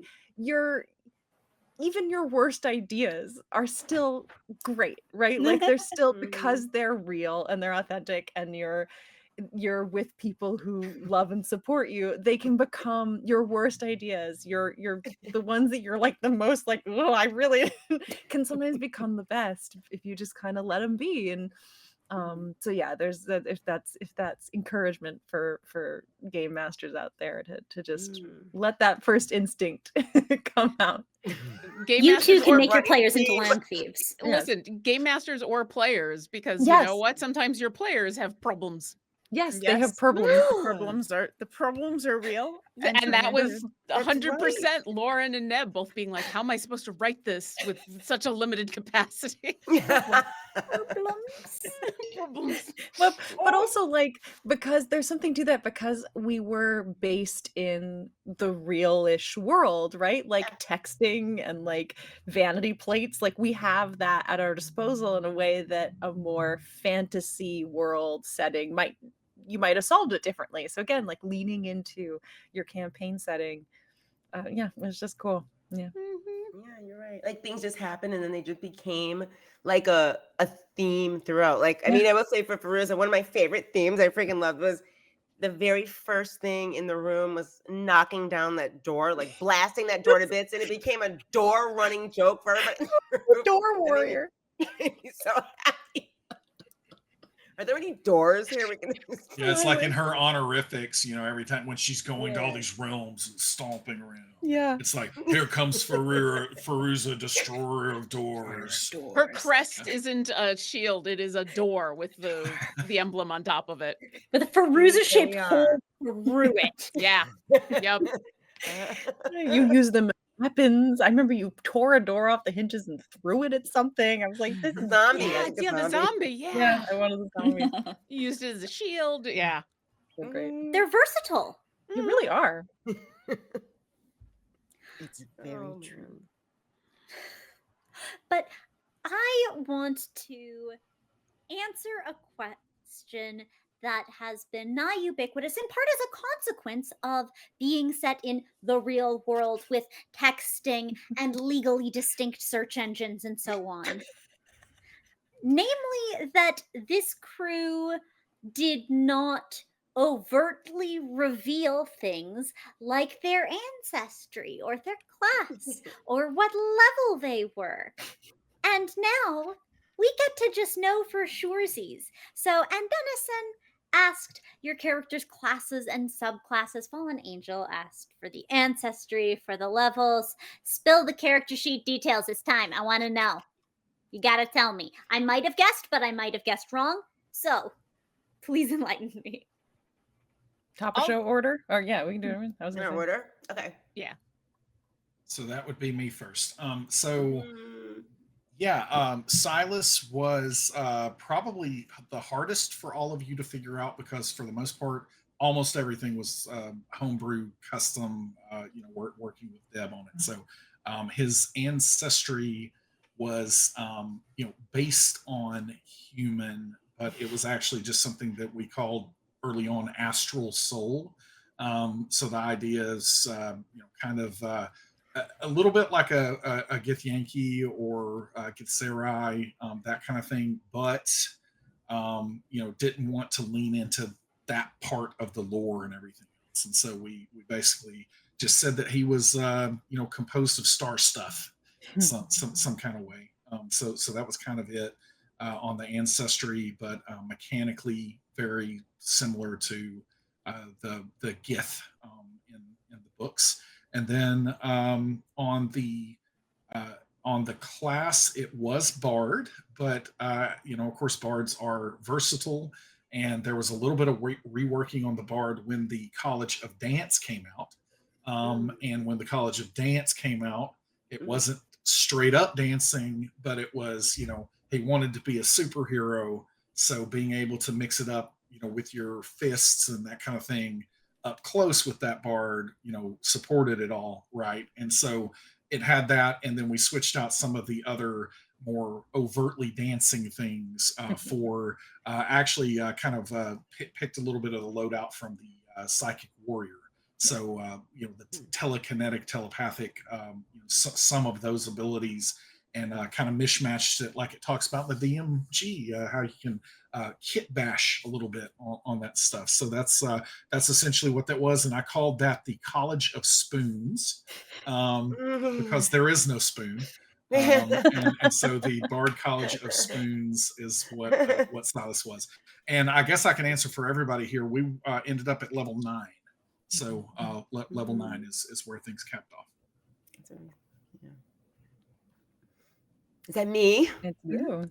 even your worst ideas are still great, right? Like they're still, because they're real and they're authentic, and you're with people who love and support you, they can become your worst ideas. You're the ones that you're like the most like, oh, I really can sometimes become the best if you just kind of let them be. And So yeah, there's that, if that's encouragement for game masters out there to just let that first instinct come out. Game You masters too can or make your players into land thieves. Listen, game masters or players, because you Yes. know what? Sometimes your players have problems. Yes, they have problems. The problems are real. And that was That's 100% right. Lauren and Neb both being like, how am I supposed to write this with such a limited capacity? Problems. But also, like, because there's something to that, because we were based in the real-ish world, right? Like texting and like vanity plates, like we have that at our disposal in a way that a more fantasy world setting you might have solved it differently. So again, like leaning into your campaign setting, yeah, it was just cool. Yeah. Yeah, you're right. Like things just happened and then they just became like a theme throughout. Like, I mean, I will say for Fairuza, one of my favorite themes I freaking loved was the very first thing in the room was knocking down that door, like blasting that door to bits, and it became a door running joke for everybody. Door warrior. He's so happy. Are there any doors here? We can. Yeah, it's like in her honorifics, you know, every time when she's going to all these realms and stomping around. Yeah. It's like, here comes Fairuza, destroyer of doors. Her crest isn't a shield, it is a door with the emblem on top of it. With a Fairuza shaped hole through it. Yeah. Yep. You use them as weapons. I remember you tore a door off the hinges and threw it at something. I was like, this is zombie. Yeah, the zombie. Yeah. Yeah, I wanted the zombie. You used it as a shield. Yeah. So great. They're versatile. You really are. It's very true. But I want to answer a question that has been nigh ubiquitous, in part as a consequence of being set in the real world with texting and legally distinct search engines and so on. Namely, that this crew did not overtly reveal things like their ancestry or their class or what level they were. And now we get to just know for surezies. So, and Dennison asked your characters' classes and subclasses. Fallen Angel asked for the ancestry, for the levels. Spill the character sheet details. It's time. I want to know. You gotta tell me. I might have guessed, but I might have guessed wrong. So, please enlighten me. Top of show order? Or yeah, we can do it. I was In gonna say. order? Okay. Yeah. So that would be me first. Silas was probably the hardest for all of you to figure out because for the most part, almost everything was homebrew, custom, working with Deb on it. So his ancestry was, based on human, but it was actually just something that we called early on astral soul. So the idea is, kind of a little bit like a Githyanki or Githzerai, that kind of thing, but didn't want to lean into that part of the lore and everything else. And so we basically just said that he was composed of star stuff, some kind of way. So that was kind of it on the ancestry, but mechanically very similar to the Gith in the books. And then on the class, it was Bard, but of course, Bards are versatile. And there was a little bit of reworking on the Bard when the College of Dance came out. And when the College of Dance came out, it wasn't straight up dancing, but it was, he wanted to be a superhero. So being able to mix it up, with your fists and that kind of thing up close with that Bard, supported it all, right? And so it had that, and then we switched out some of the other more overtly dancing things for actually kind of picked a little bit of the loadout from the Psychic Warrior. So, the telekinetic, telepathic, some of those abilities, and kind of mishmashed it like it talks about in the DMG, how you can kit bash a little bit on that stuff. So that's essentially what that was, and I called that the College of Spoons because there is no spoon. And so the Bard College of Spoons is what Silas was. And I guess I can answer for everybody here. We ended up at level 9. So level 9 is where things capped off. Is that me? It's you.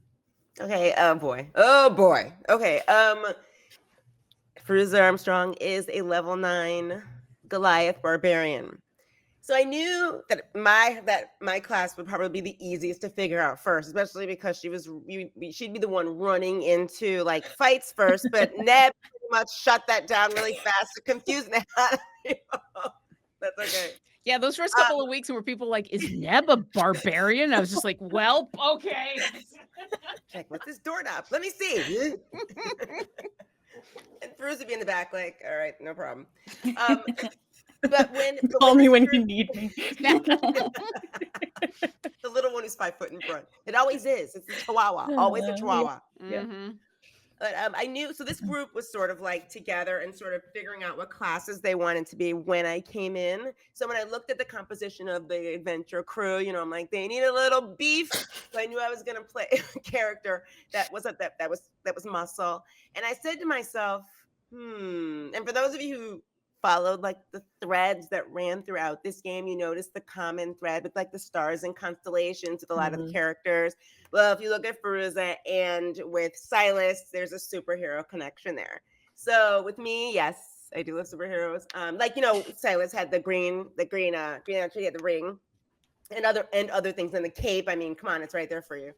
Okay. Oh boy. Okay. Fairuza Armstrong is a level 9 Goliath barbarian. So I knew that my class would probably be the easiest to figure out first, especially because she'd be the one running into like fights first. But Neb pretty much shut that down really fast to confuse me. That's okay. Yeah, those first couple of weeks where people were like, is Neb a barbarian? I was just like, well, okay. Like, what's this doorknob? Let me see. And Fairuza be in the back, like, all right, no problem. But call me when you need me. The little one who's 5 foot in front. It always is. It's a chihuahua. Always a chihuahua. Yeah. But I knew, so this group was sort of like together and sort of figuring out what classes they wanted to be when I came in. So when I looked at the composition of the adventure crew, you know, I'm like, they need a little beef. So I knew I was going to play a character that was muscle. And I said to myself, and for those of you who followed like the threads that ran throughout this game, you notice the common thread with like the stars and constellations with a lot of the characters. Well, if you look at Fairuza and with Silas, there's a superhero connection there. So with me, yes, I do love superheroes. Like, you know, Silas had the green tree, had the ring and other things in the cape. I mean, come on, it's right there for you.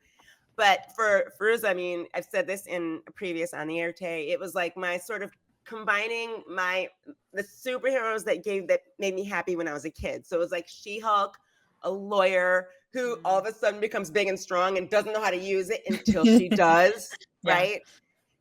But for Fairuza, I mean, I've said this in a previous on the Éarte, it was like my sort of combining the superheroes that made me happy when I was a kid. So it was like She-Hulk, a lawyer who all of a sudden becomes big and strong and doesn't know how to use it until she does, right?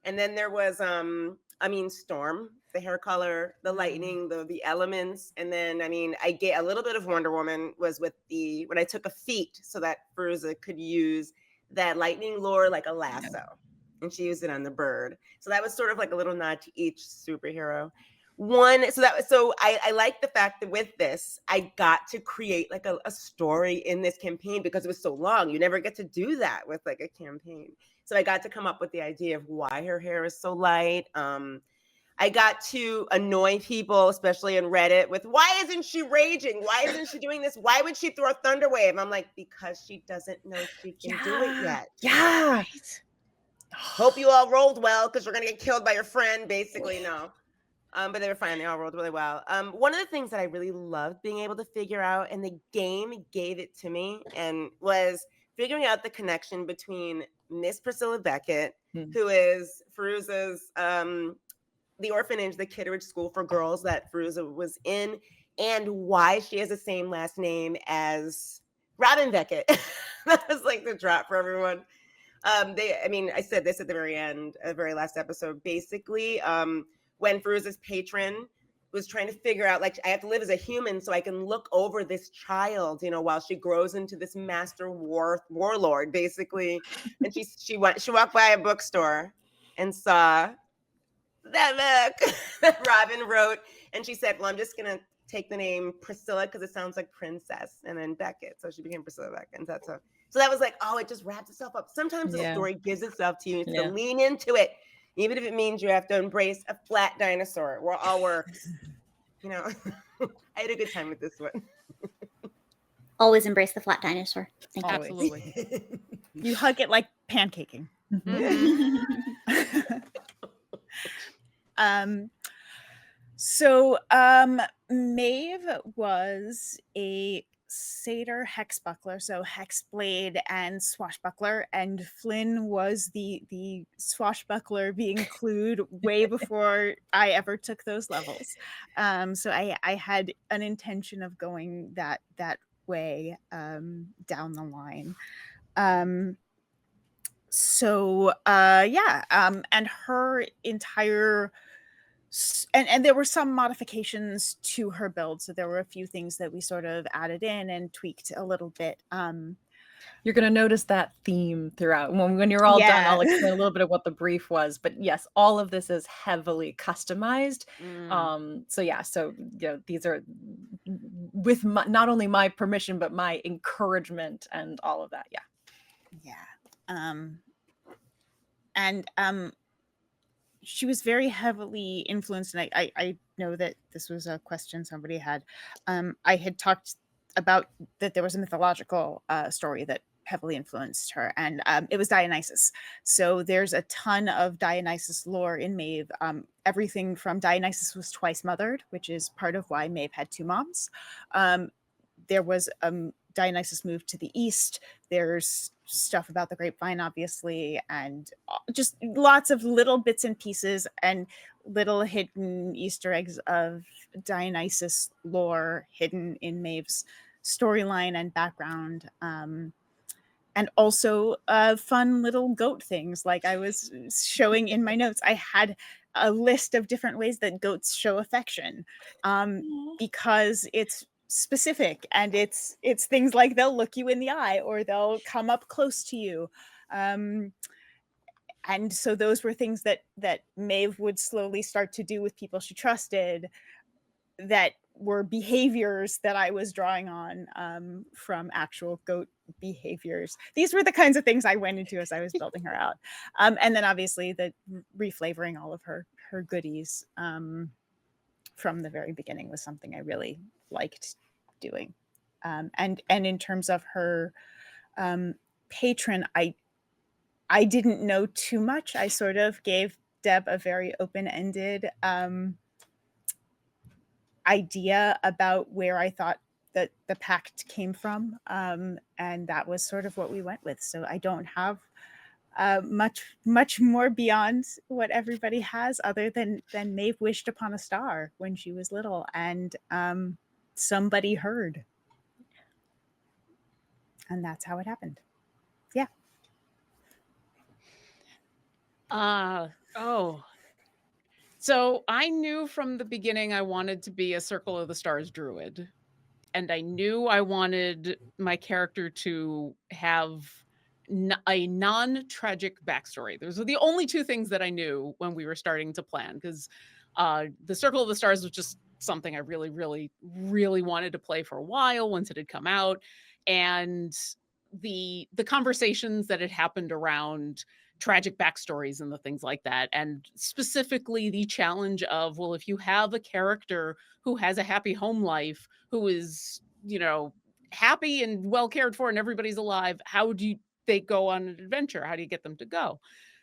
And then there was Storm, the hair color, the lightning, the elements, and then I get a little bit of Wonder Woman was with when I took a feat so that Fairuza could use that lightning lure like a lasso. And she used it on the bird. So that was sort of like a little nod to each superhero. I like the fact that with this, I got to create like a story in this campaign because it was so long. You never get to do that with like a campaign. So I got to come up with the idea of why her hair is so light. I got to annoy people, especially in Reddit, with why isn't she raging? Why isn't she doing this? Why would she throw a thunder wave? I'm like, because she doesn't know she can do it yet. Yeah. Right. Hope you all rolled well because you're going to get killed by your friend, basically. No. But they were fine. They all rolled really well. One of the things that I really loved being able to figure out, and the game gave it to me, and was figuring out the connection between Miss Priscilla Beckett, who is Fairuza's, the orphanage, the Kitteridge School for Girls that Fairuza was in, and why she has the same last name as Robin Beckett. That was like the drop for everyone. I said this at the very end, very last episode, basically, when Fairuza's patron was trying to figure out, like, I have to live as a human so I can look over this child, you know, while she grows into this master warlord, basically. And she walked by a bookstore and saw that book that Robin wrote. And she said, well, I'm just going to take the name Priscilla because it sounds like princess, and then Beckett. So she became Priscilla Beckett. So that was like, oh, it just wraps itself up. Sometimes the story gives itself to you. You have to lean into it, even if it means you have to embrace a flat dinosaur. It all works. You know, I had a good time with this one. Always embrace the flat dinosaur. Thank you. Absolutely. You hug it like pancaking. So Maeve was a satyr hexbuckler, so hexblade and swashbuckler, and Flynn was the swashbuckler being clued way before I ever took those levels. So I had an intention of going that way down the line. And her entire and there were some modifications to her build, so there were a few things that we sort of added in and tweaked a little bit. You're going to notice that theme throughout. When you're all done, I'll explain a little bit of what the brief was. But yes, all of this is heavily customized. So these are with not only my permission, but my encouragement and all of that. She was very heavily influenced, and I know that this was a question somebody had. I had talked about that there was a mythological story that heavily influenced her, and it was Dionysus. So there's a ton of Dionysus lore in Maeve. Everything from Dionysus was twice mothered, which is part of why Maeve had two moms. There was Dionysus moved to the east. There's stuff about the grapevine, obviously, and just lots of little bits and pieces and little hidden Easter eggs of Dionysus lore hidden in Maeve's storyline and background. And also fun little goat things. Like I was showing in my notes, I had a list of different ways that goats show affection, because it's specific, and it's things like they'll look you in the eye or they'll come up close to you. And so those were things that Maeve would slowly start to do with people she trusted, that were behaviors that I was drawing on from actual goat behaviors. These were the kinds of things I went into as I was building her out. And then obviously the reflavoring all of her goodies from the very beginning was something I really liked doing. And in terms of her patron, I didn't know too much. I sort of gave Deb a very open-ended idea about where I thought that the pact came from, and that was sort of what we went with. So I don't have much more beyond what everybody has, other than Maeve wished upon a star when she was little, and somebody heard, and that's how it happened. So I knew from the beginning I wanted to be a Circle of the Stars druid, and I knew I wanted my character to have a non-tragic backstory. Those were the only two things that I knew when we were starting to plan, because the Circle of the Stars was just something I really, really, really wanted to play for a while once it had come out, and the conversations that had happened around tragic backstories and the things like that, and specifically the challenge of, well, if you have a character who has a happy home life, who is, happy and well cared for and everybody's alive, how do they go on an adventure? How do you get them to go?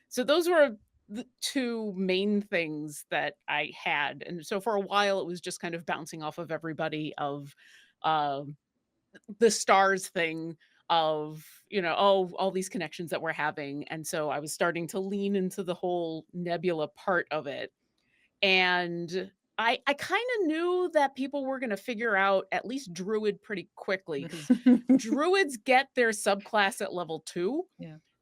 So those were the two main things that I had. And so for a while it was just kind of bouncing off of everybody of the stars thing, of all these connections that we're having. And so I was starting to lean into the whole nebula part of it, and I kind of knew that people were going to figure out at least druid pretty quickly, because druids get their subclass at level 2.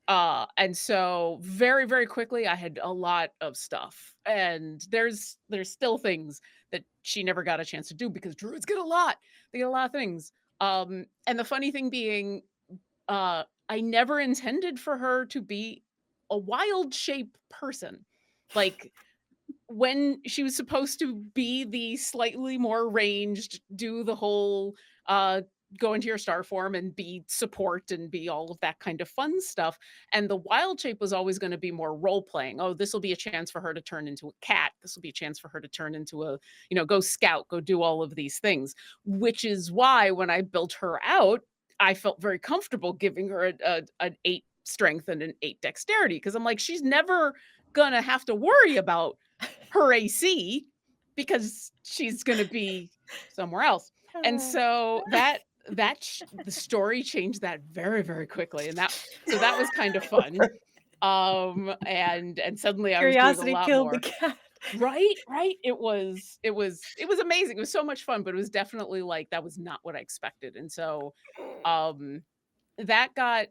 And so very, very quickly I had a lot of stuff, and there's still things that she never got a chance to do, because druids get a lot of things. And the funny thing being, I never intended for her to be a wild shape person. Like when she was supposed to be the slightly more ranged, do the whole go into your star form and be support and be all of that kind of fun stuff. And the wild shape was always going to be more role playing. Oh, this will be a chance for her to turn into a cat. This will be a chance for her to turn into a, go scout, go do all of these things, which is why when I built her out, I felt very comfortable giving her an 8 strength and an 8 dexterity, because I'm like, she's never gonna have to worry about her AC because she's gonna be somewhere else. And so the story changed that very, very quickly, and that was kind of fun. And suddenly Curiosity I was doing a lot killed more. The cat. Right. It was amazing. It was so much fun, but it was definitely like, that was not what I expected. And so that got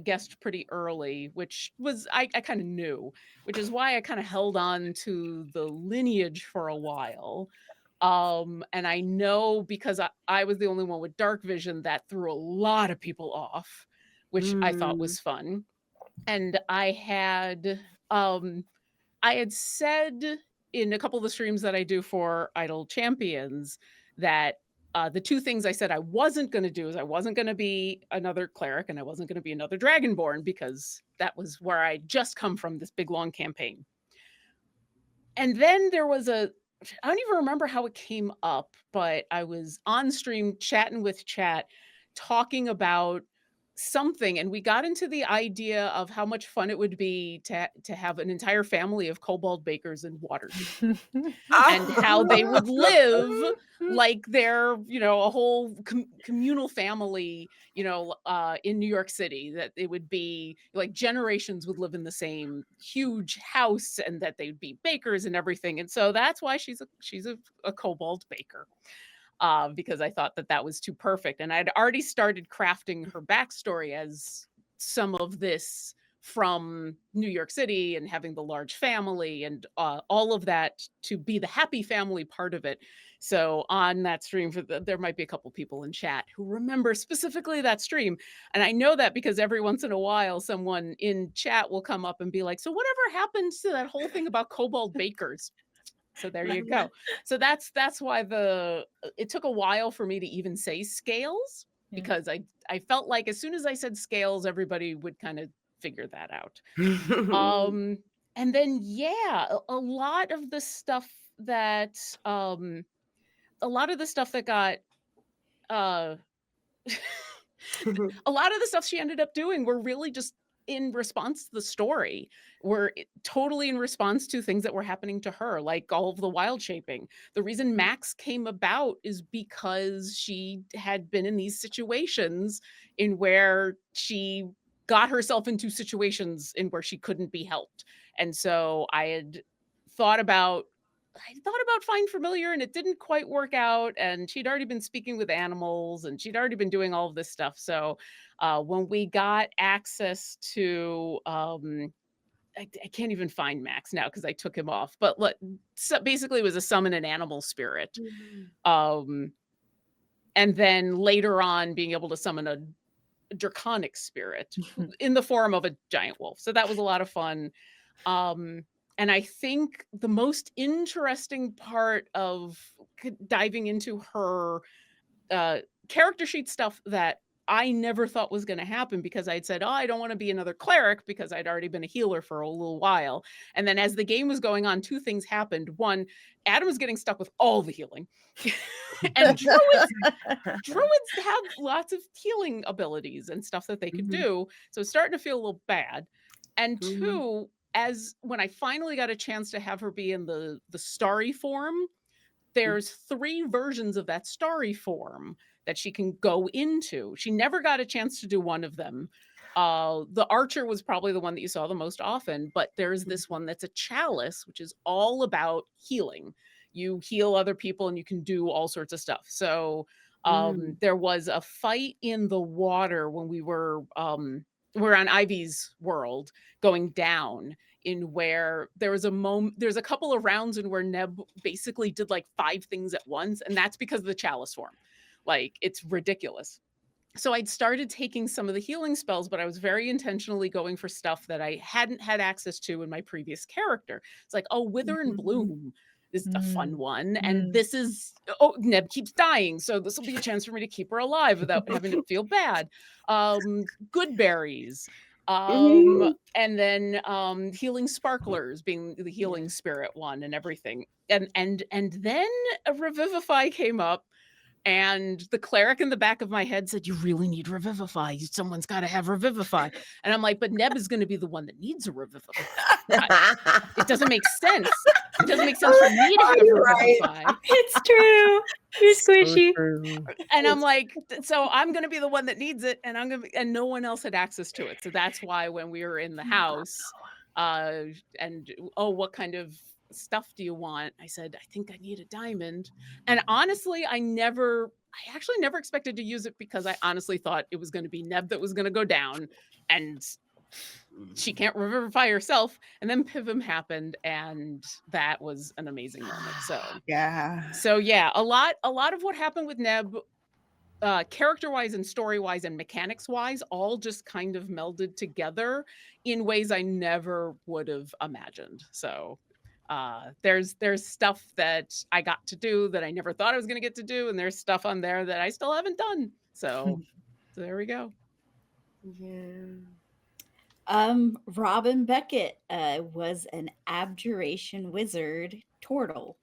guessed pretty early, which was I kind of knew, which is why I kind of held on to the lineage for a while. And I know because I was the only one with dark vision, that threw a lot of people off, which I thought was fun. And I had said in a couple of the streams that I do for Idle Champions that the two things I said I wasn't going to do is I wasn't going to be another cleric and I wasn't going to be another dragonborn, because that was where I just come from this big long campaign. And then there was I don't even remember how it came up, but I was on stream chatting with chat, talking about something, and we got into the idea of how much fun it would be to have an entire family of kobold bakers in Waterdeep, and how they would live like they're, a whole communal family, in New York City, that it would be like generations would live in the same huge house, and that they'd be bakers and everything. And so that's why she's a kobold baker. Because I thought that was too perfect. And I'd already started crafting her backstory as some of this from New York City and having the large family and all of that to be the happy family part of it. So on that stream, there might be a couple people in chat who remember specifically that stream. And I know that because every once in a while, someone in chat will come up and be like, so whatever happened to that whole thing about kobold bakers? So there you go. So that's why it took a while for me to even say scales, because I felt like as soon as I said scales, everybody would kind of figure that out. And then a lot of the stuff that got a lot of the stuff she ended up doing were really just in response to the story, were totally in response to things that were happening to her, like all of the wild shaping. The reason Max came about is because she had been in these situations in where she got herself into situations in where she couldn't be helped. And so I thought about Find Familiar, and it didn't quite work out. And she'd already been speaking with animals, and she'd already been doing all of this stuff. So when we got access to, I can't even find Max now because I took him off. But so basically, it was a summon an animal spirit. And then later on, being able to summon a draconic spirit in the form of a giant wolf. So that was a lot of fun. And I think the most interesting part of diving into her character sheet stuff that I never thought was going to happen, because I'd said, I don't want to be another cleric, because I'd already been a healer for a little while. And then as the game was going on, two things happened. One, Adam was getting stuck with all the healing. And druids have lots of healing abilities and stuff that they could do. So it's starting to feel a little bad. And two, when I finally got a chance to have her be in the starry form, there's 3 versions of that starry form that she can go into. She never got a chance to do one of them. The archer was probably the one that you saw the most often, but there's this one that's a chalice, which is all about healing. You heal other people and you can do all sorts of stuff. So there was a fight in the water when we're on Ivy's world going down, in where there was there's a couple of rounds in where Neb basically did like 5 things at once. And that's because of the chalice form. Like, it's ridiculous. So I'd started taking some of the healing spells, but I was very intentionally going for stuff that I hadn't had access to in my previous character. It's like, Wither and Bloom is a fun one. And this is, Neb keeps dying, so this will be a chance for me to keep her alive without having to feel bad. Good berries. And then healing sparklers being the healing spirit one and everything. And then a Revivify came up, and the cleric in the back of my head said, you really need Revivify. Someone's got to have Revivify. And I'm like, but Neb is going to be the one that needs a Revivify. It doesn't make sense. It doesn't make sense for me to have Revivify. Right. It's true. You're squishy. And I'm like, so I'm going to be the one that needs it, and no one else had access to it. So that's why when we were in the house, what kind of stuff do you want? I said, I think I need a diamond. And honestly, I actually never expected to use it, because I honestly thought it was going to be Neb that was going to go down, and she can't revivify herself, and then Pivim happened, and that was an amazing moment. So yeah, a lot of what happened with Neb, character-wise and story-wise and mechanics-wise, all just kind of melded together in ways I never would have imagined. So there's stuff that I got to do that I never thought I was going to get to do, and there's stuff on there that I still haven't done. So there we go. Robin Beckett was an abjuration wizard turtle.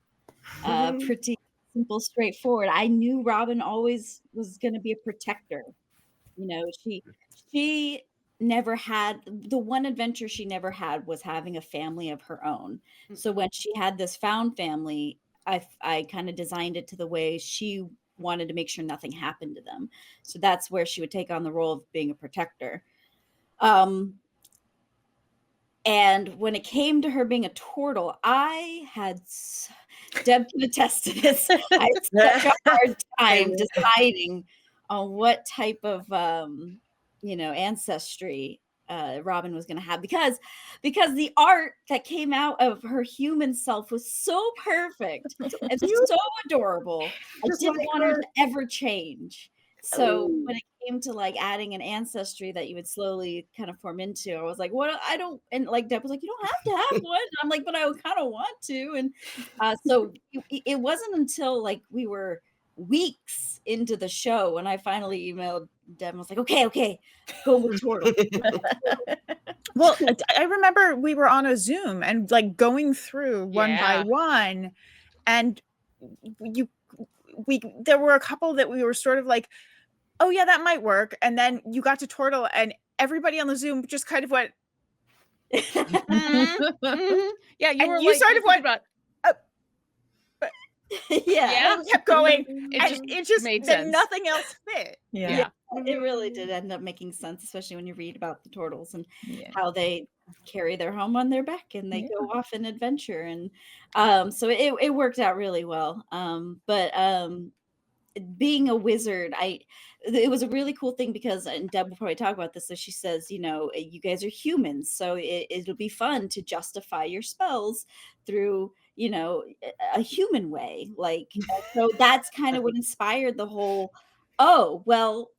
Pretty simple, straightforward. I knew Robin always was going to be a protector. You know, she never had, the one adventure she never had was having a family of her own. So when she had this found family, I kind of designed it to the way she wanted to make sure nothing happened to them. So that's where she would take on the role of being a protector. And when it came to her being a turtle, I had, Deb can attest to this, I had such a hard time deciding on what type of, ancestry Robin was going to have, because the art that came out of her human self was so perfect and so adorable. I didn't want her to ever change. So when it came to like adding an ancestry that you would slowly kind of form into, I was like, what? I don't, and like Deb was like, you don't have to have one. And I'm like, but I kind of want to. And so it wasn't until like we were weeks into the show when I finally emailed Deb and was like, okay, go with turtle. Well, I remember we were on a Zoom and like going through one by one, and there were a couple that we were sort of like, oh yeah, that might work. And then you got to turtle and everybody on the Zoom just kind of went. Yeah, you sort of went about. Yeah, and kept going. It just made sense. Nothing else fit. Yeah, it really did end up making sense, especially when you read about the turtles and how they carry their home on their back and they go off an adventure. And so it worked out really well. But being a wizard, it was a really cool thing because, and Deb will probably talk about this, so she says, you guys are humans, so it'll be fun to justify your spells through a human way. Like, so that's kind of what inspired the whole, oh, well,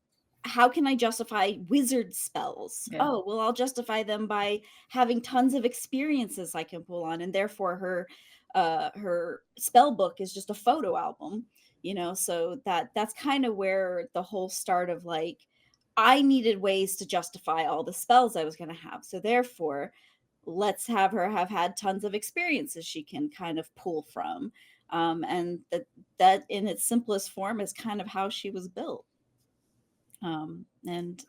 how can I justify wizard spells? Yeah. Oh, well, I'll justify them by having tons of experiences I can pull on. And therefore her spell book is just a photo album, so that's kind of where the whole start of like, I needed ways to justify all the spells I was going to have. So therefore, let's have her have had tons of experiences she can kind of pull from. And that in its simplest form is kind of how she was built. And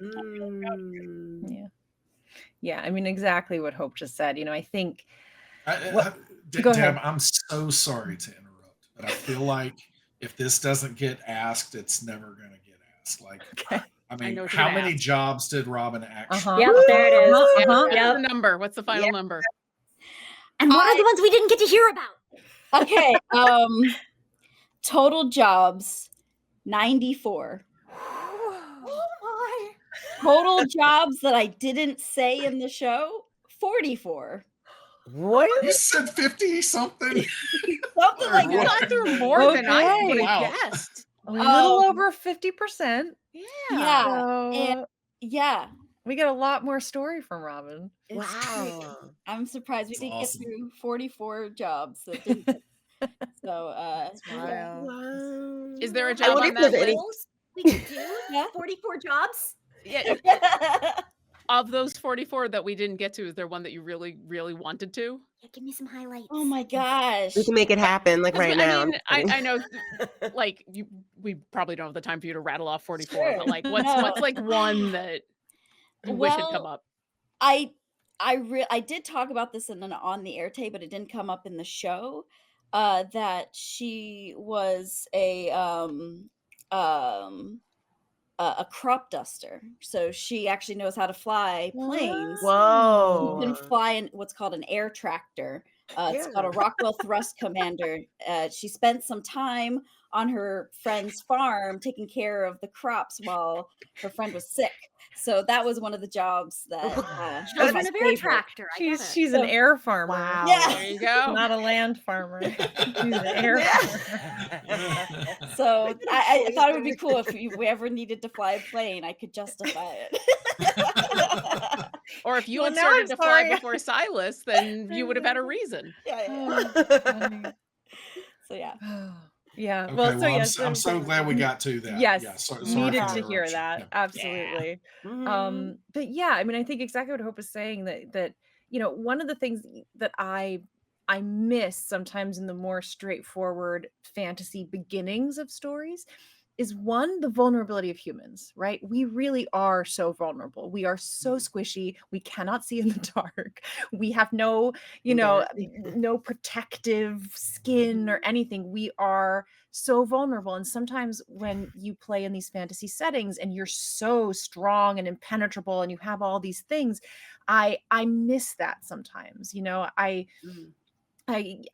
I'm really proud of her. Yeah. I mean, exactly what Hope just said. I think. Deb, I'm so sorry to interrupt, but I feel like if this doesn't get asked, it's never going to get asked. Like, okay. I mean, how many jobs did Robin actually? Yep, there it is. What's the number? What's the final number? And what are the ones we didn't get to hear about? Okay. Total jobs, 94. Total jobs that I didn't say in the show, 44. What? You said 50 something? Something like you got through more than I would have guessed. A little over 50%. Yeah. We get a lot more story from Robin. Wow. I'm surprised we didn't get through 44 jobs. So is there a job on that list? We could do 44 jobs? Yeah. Of those 44 that we didn't get to, is there one that you really, really wanted to? Yeah, give me some highlights. Oh my gosh. We can make it happen right now. I mean, I know like we probably don't have the time for you to rattle off 44, but like what's like one that you wish had come up? I did talk about this on the Éarte, but it didn't come up in the show. That she was a crop duster, so she actually knows how to fly planes. Whoa! You can fly in what's called an air tractor, It's called a Rockwell Thrust Commander. She spent some time on her friend's farm taking care of the crops while her friend was sick. So that was one of the jobs that was my Children of Air favorite. Tractor. I get it. She's an air farmer. Wow. Yeah. There you go. Not a land farmer. She's an air farmer. So I thought it would be cool if we ever needed to fly a plane, I could justify it. Or if you Well, had now started I'm to fly sorry. before Silas, then you would have had a reason. Yeah. Funny. So yeah. Yeah. Okay, Well, so yes, I'm so glad we got to that. yes, Yeah, sorry needed for to the hear interruption. that. Yeah. Absolutely. Mhm. But yeah, I mean, I think exactly what Hope is saying, that one of the things that I miss sometimes in the more straightforward fantasy beginnings of stories is, one, the vulnerability of humans, right? We really are so vulnerable. We are so squishy. We cannot see in the dark. We have no, no protective skin or anything. We are so vulnerable. And sometimes when you play in these fantasy settings and you're so strong and impenetrable and you have all these things, I miss that sometimes.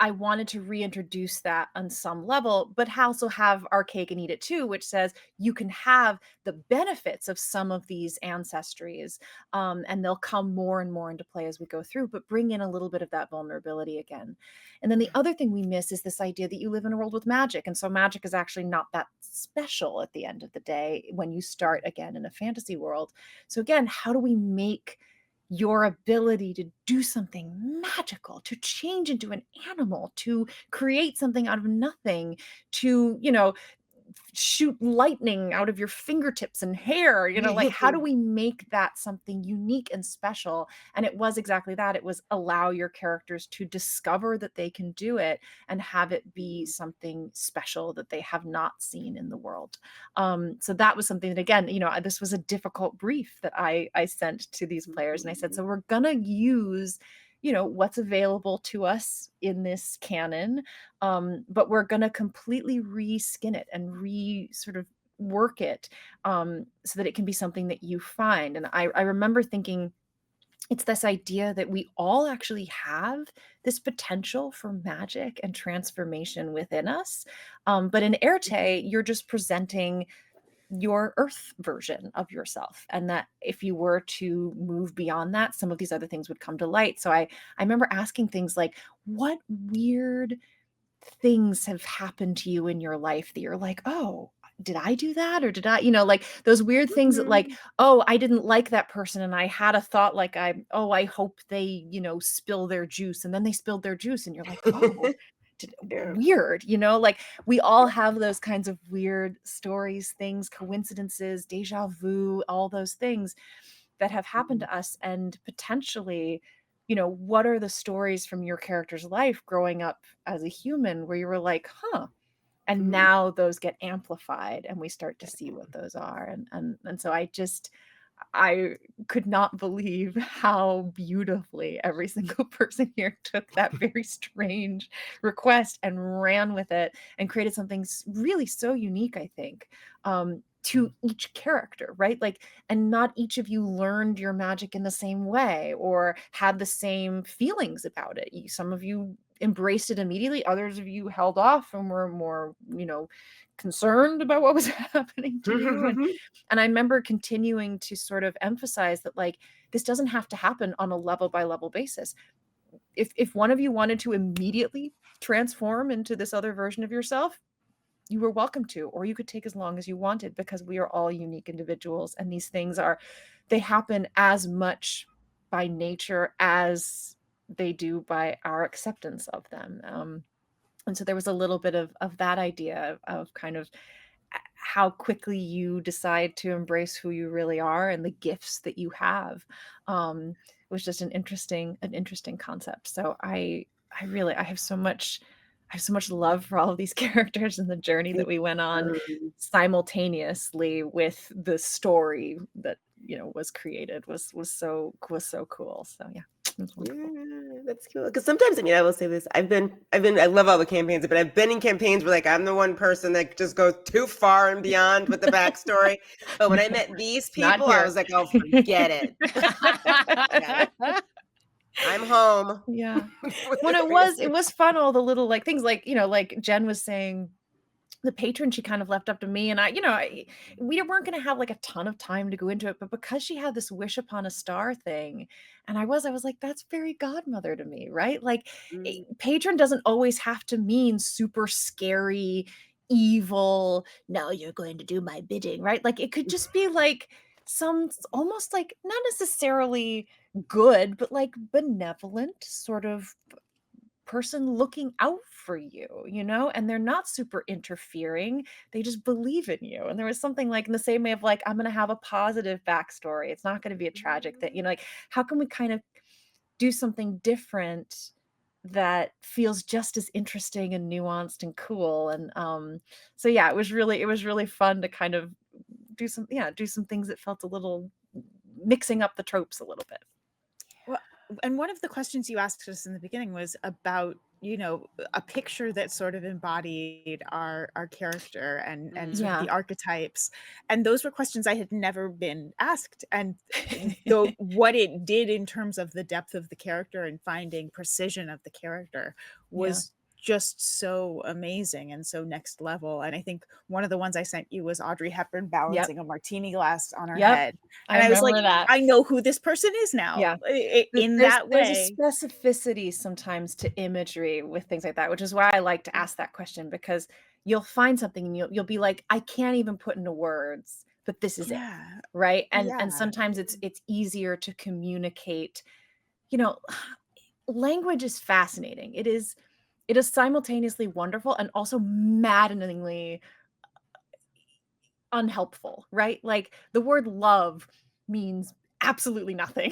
I wanted to reintroduce that on some level, but also have our cake and eat it too, which says you can have the benefits of some of these ancestries, and they'll come more and more into play as we go through, but bring in a little bit of that vulnerability again. And then the other thing we miss is this idea that you live in a world with magic. And so magic is actually not that special at the end of the day when you start again in a fantasy world. So again, how do we make your ability to do something magical, to change into an animal, to create something out of nothing, to, shoot lightning out of your fingertips and hair, like, how do we make that something unique and special? And it was exactly that. It was allow your characters to discover that they can do it and have it be something special that they have not seen in the world. So that was something that, again, this was a difficult brief that I sent to these players, and I said, so we're gonna use what's available to us in this canon, but we're going to completely reskin it and sort of work it, so that it can be something that you find. And I remember thinking, it's this idea that we all actually have this potential for magic and transformation within us, but in Éarte, you're just presenting your earth version of yourself, and that if you were to move beyond that, some of these other things would come to light. So I remember asking things like, what weird things have happened to you in your life that you're like, oh, did I do that? Or did I, like those weird things that, like, oh, I didn't like that person and I had a thought like, I hope they, spill their juice, and then they spilled their juice, and you're like, oh, weird, like we all have those kinds of weird stories, things, coincidences, deja vu, all those things that have happened to us. And potentially, what are the stories from your character's life growing up as a human where you were like, huh, and now those get amplified and we start to see what those are. And so I could not believe how beautifully every single person here took that very strange request and ran with it and created something really so unique, I think, to each character, right? Like, and not each of you learned your magic in the same way or had the same feelings about it. Some of you embraced it immediately. Others of you held off and were more, concerned about what was happening to you. And I remember continuing to sort of emphasize that, like, this doesn't have to happen on a level by level basis. If one of you wanted to immediately transform into this other version of yourself, you were welcome to, or you could take as long as you wanted, because we are all unique individuals. And these things they happen as much by nature as they do by our acceptance of them. And so there was a little bit of that idea of kind of how quickly you decide to embrace who you really are and the gifts that you have. Was just an interesting concept. So I have so much love for all of these characters and the journey that we went on simultaneously with the story that was created was so cool. So yeah. That's cool. Because sometimes, I will say this: I love all the campaigns, but I've been in campaigns where, like, I'm the one person that just goes too far and beyond with the backstory. But when I met these people, I was like, oh, forget it. I'm home. Yeah. When it was fun, all the little like things like, like Jen was saying, the patron she kind of left up to me, and we weren't going to have like a ton of time to go into it, but because she had this wish upon a star thing, and I was like, that's fairy godmother to me, right? Like patron doesn't always have to mean super scary, evil, now you're going to do my bidding, right? Like it could just be like some almost like not necessarily good, but like benevolent sort of person looking out for you, and they're not super interfering. They just believe in you. And there was something like in the same way of like, I'm going to have a positive backstory. It's not going to be a tragic thing. Like, how can we kind of do something different that feels just as interesting and nuanced and cool? And so yeah, it was really fun to kind of do some things that felt a little mixing up the tropes a little bit. And one of the questions you asked us in the beginning was about, a picture that sort of embodied our character and sort of the archetypes. And those were questions I had never been asked. And what it did in terms of the depth of the character and finding precision of the character was just so amazing and so next level. And I think one of the ones I sent you was Audrey Hepburn balancing a martini glass on her head. And I was like, that. I know who this person is now. Yeah. That way. There's a specificity sometimes to imagery with things like that, which is why I like to ask that question, because you'll find something and you'll be like, I can't even put into words, but this is it. Right. And sometimes it's easier to communicate. Language is fascinating. It is simultaneously wonderful and also maddeningly unhelpful, right? Like the word love means absolutely nothing,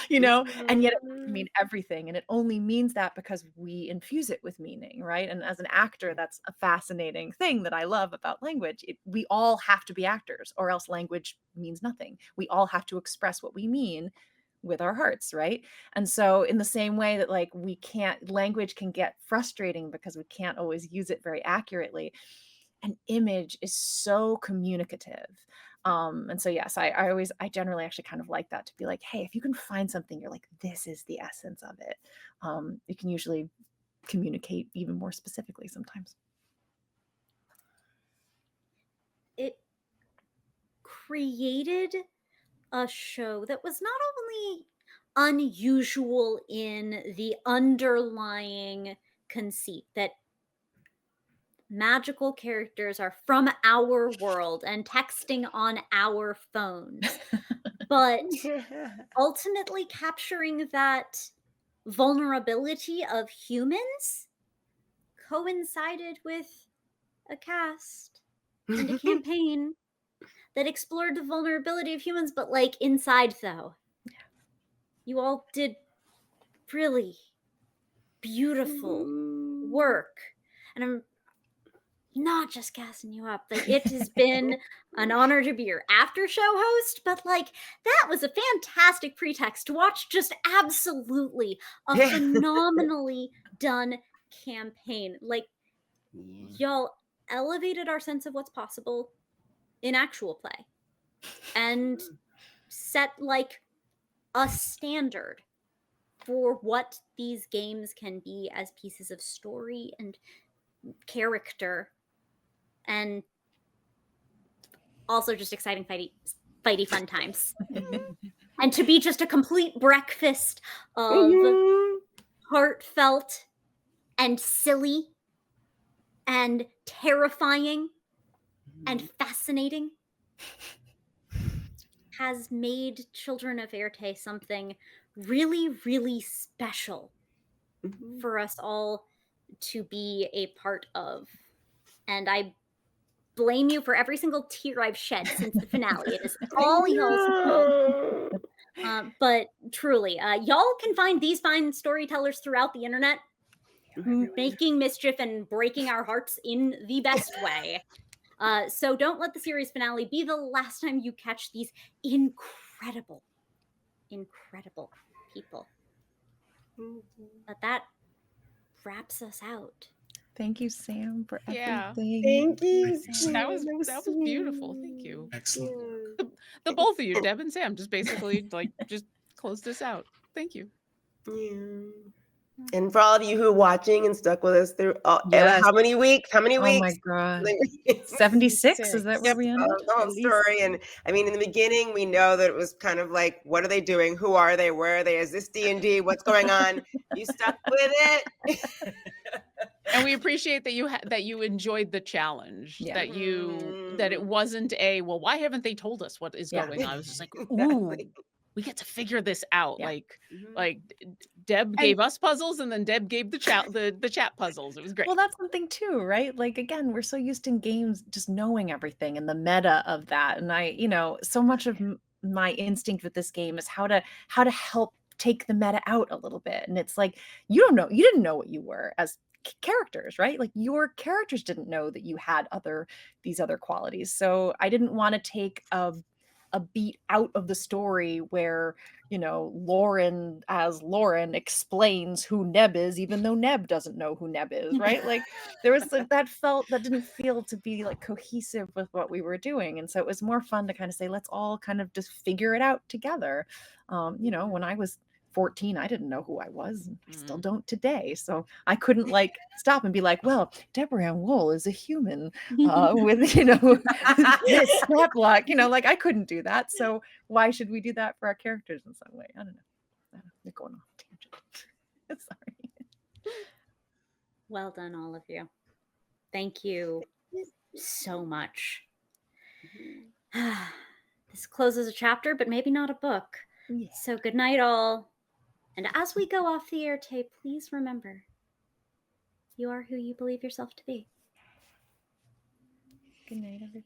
and yet it can mean everything. And it only means that because we infuse it with meaning, right? And as an actor, that's a fascinating thing that I love about language. We all have to be actors, or else language means nothing. We all have to express what we mean with our hearts, right? And so in the same way that like language can get frustrating because we can't always use it very accurately, an image is so communicative. And so yes, I generally actually kind of like that, to be like, hey, if you can find something you're like, this is the essence of it, you can usually communicate even more specifically sometimes. It created a show that was not only unusual in the underlying conceit that magical characters are from our world and texting on our phones, but ultimately capturing that vulnerability of humans coincided with a cast and a campaign that explored the vulnerability of humans, but like inside though. You all did really beautiful work. And I'm not just gassing you up. Like it has been an honor to be your after show host, but like that was a fantastic pretext to watch just absolutely a phenomenally done campaign. Like y'all elevated our sense of what's possible in actual play and set like a standard for what these games can be as pieces of story and character, and also just exciting fighty fun times. And to be just a complete breakfast of heartfelt and silly and terrifying and fascinating has made Children of Éarte something really, really special for us all to be a part of. And I blame you for every single tear I've shed since the finale. It is all y'all's fault. But truly, y'all can find these fine storytellers throughout the internet, making mischief and breaking our hearts in the best way. So don't let the series finale be the last time you catch these incredible people. But that wraps us out. Thank you, Sam, for everything. Thank you. That was beautiful. Thank you. Excellent. The both of you, Deb and Sam, just basically like just closed us out. Thank you. Yeah. And for all of you who are watching and stuck with us through Yes. how many weeks? Oh my God. 76? Is that where we ended? The whole story. And I mean, in the beginning, we know that it was kind of like, what are they doing? Who are they? Where are they? Is this D&D? What's going on? You stuck with it. And we appreciate that you enjoyed the challenge. Yeah. That it wasn't well, why haven't they told us what is going on? I was just like, ooh, we get to figure this out. Yeah. Like Deb gave us puzzles, and then Deb gave the chat puzzles. It was great. Well, that's something too, right? Like, again, we're so used in games just knowing everything and the meta of that. And so much of my instinct with this game is how to help take the meta out a little bit. And it's like, you didn't know what you were as characters, right? Like, your characters didn't know that you had these other qualities. So I didn't want to take a beat out of the story where Lauren as Lauren explains who Neb is, even though Neb doesn't know who Neb is, right? Like, there was that didn't feel to be like cohesive with what we were doing. And so it was more fun to kind of say, let's all kind of just figure it out together. When I was 14, I didn't know who I was, and I still don't today. So I couldn't stop and be like, well, Deborah Ann Woll is a human with this snap lock, I couldn't do that. So why should we do that for our characters in some way? I don't know. They're going off tangent. Sorry. Well done, all of you. Thank you so much. This closes a chapter, but maybe not a book. Yeah. So good night, all. And as we go off the Éarte, please remember, you are who you believe yourself to be. Good night, everybody.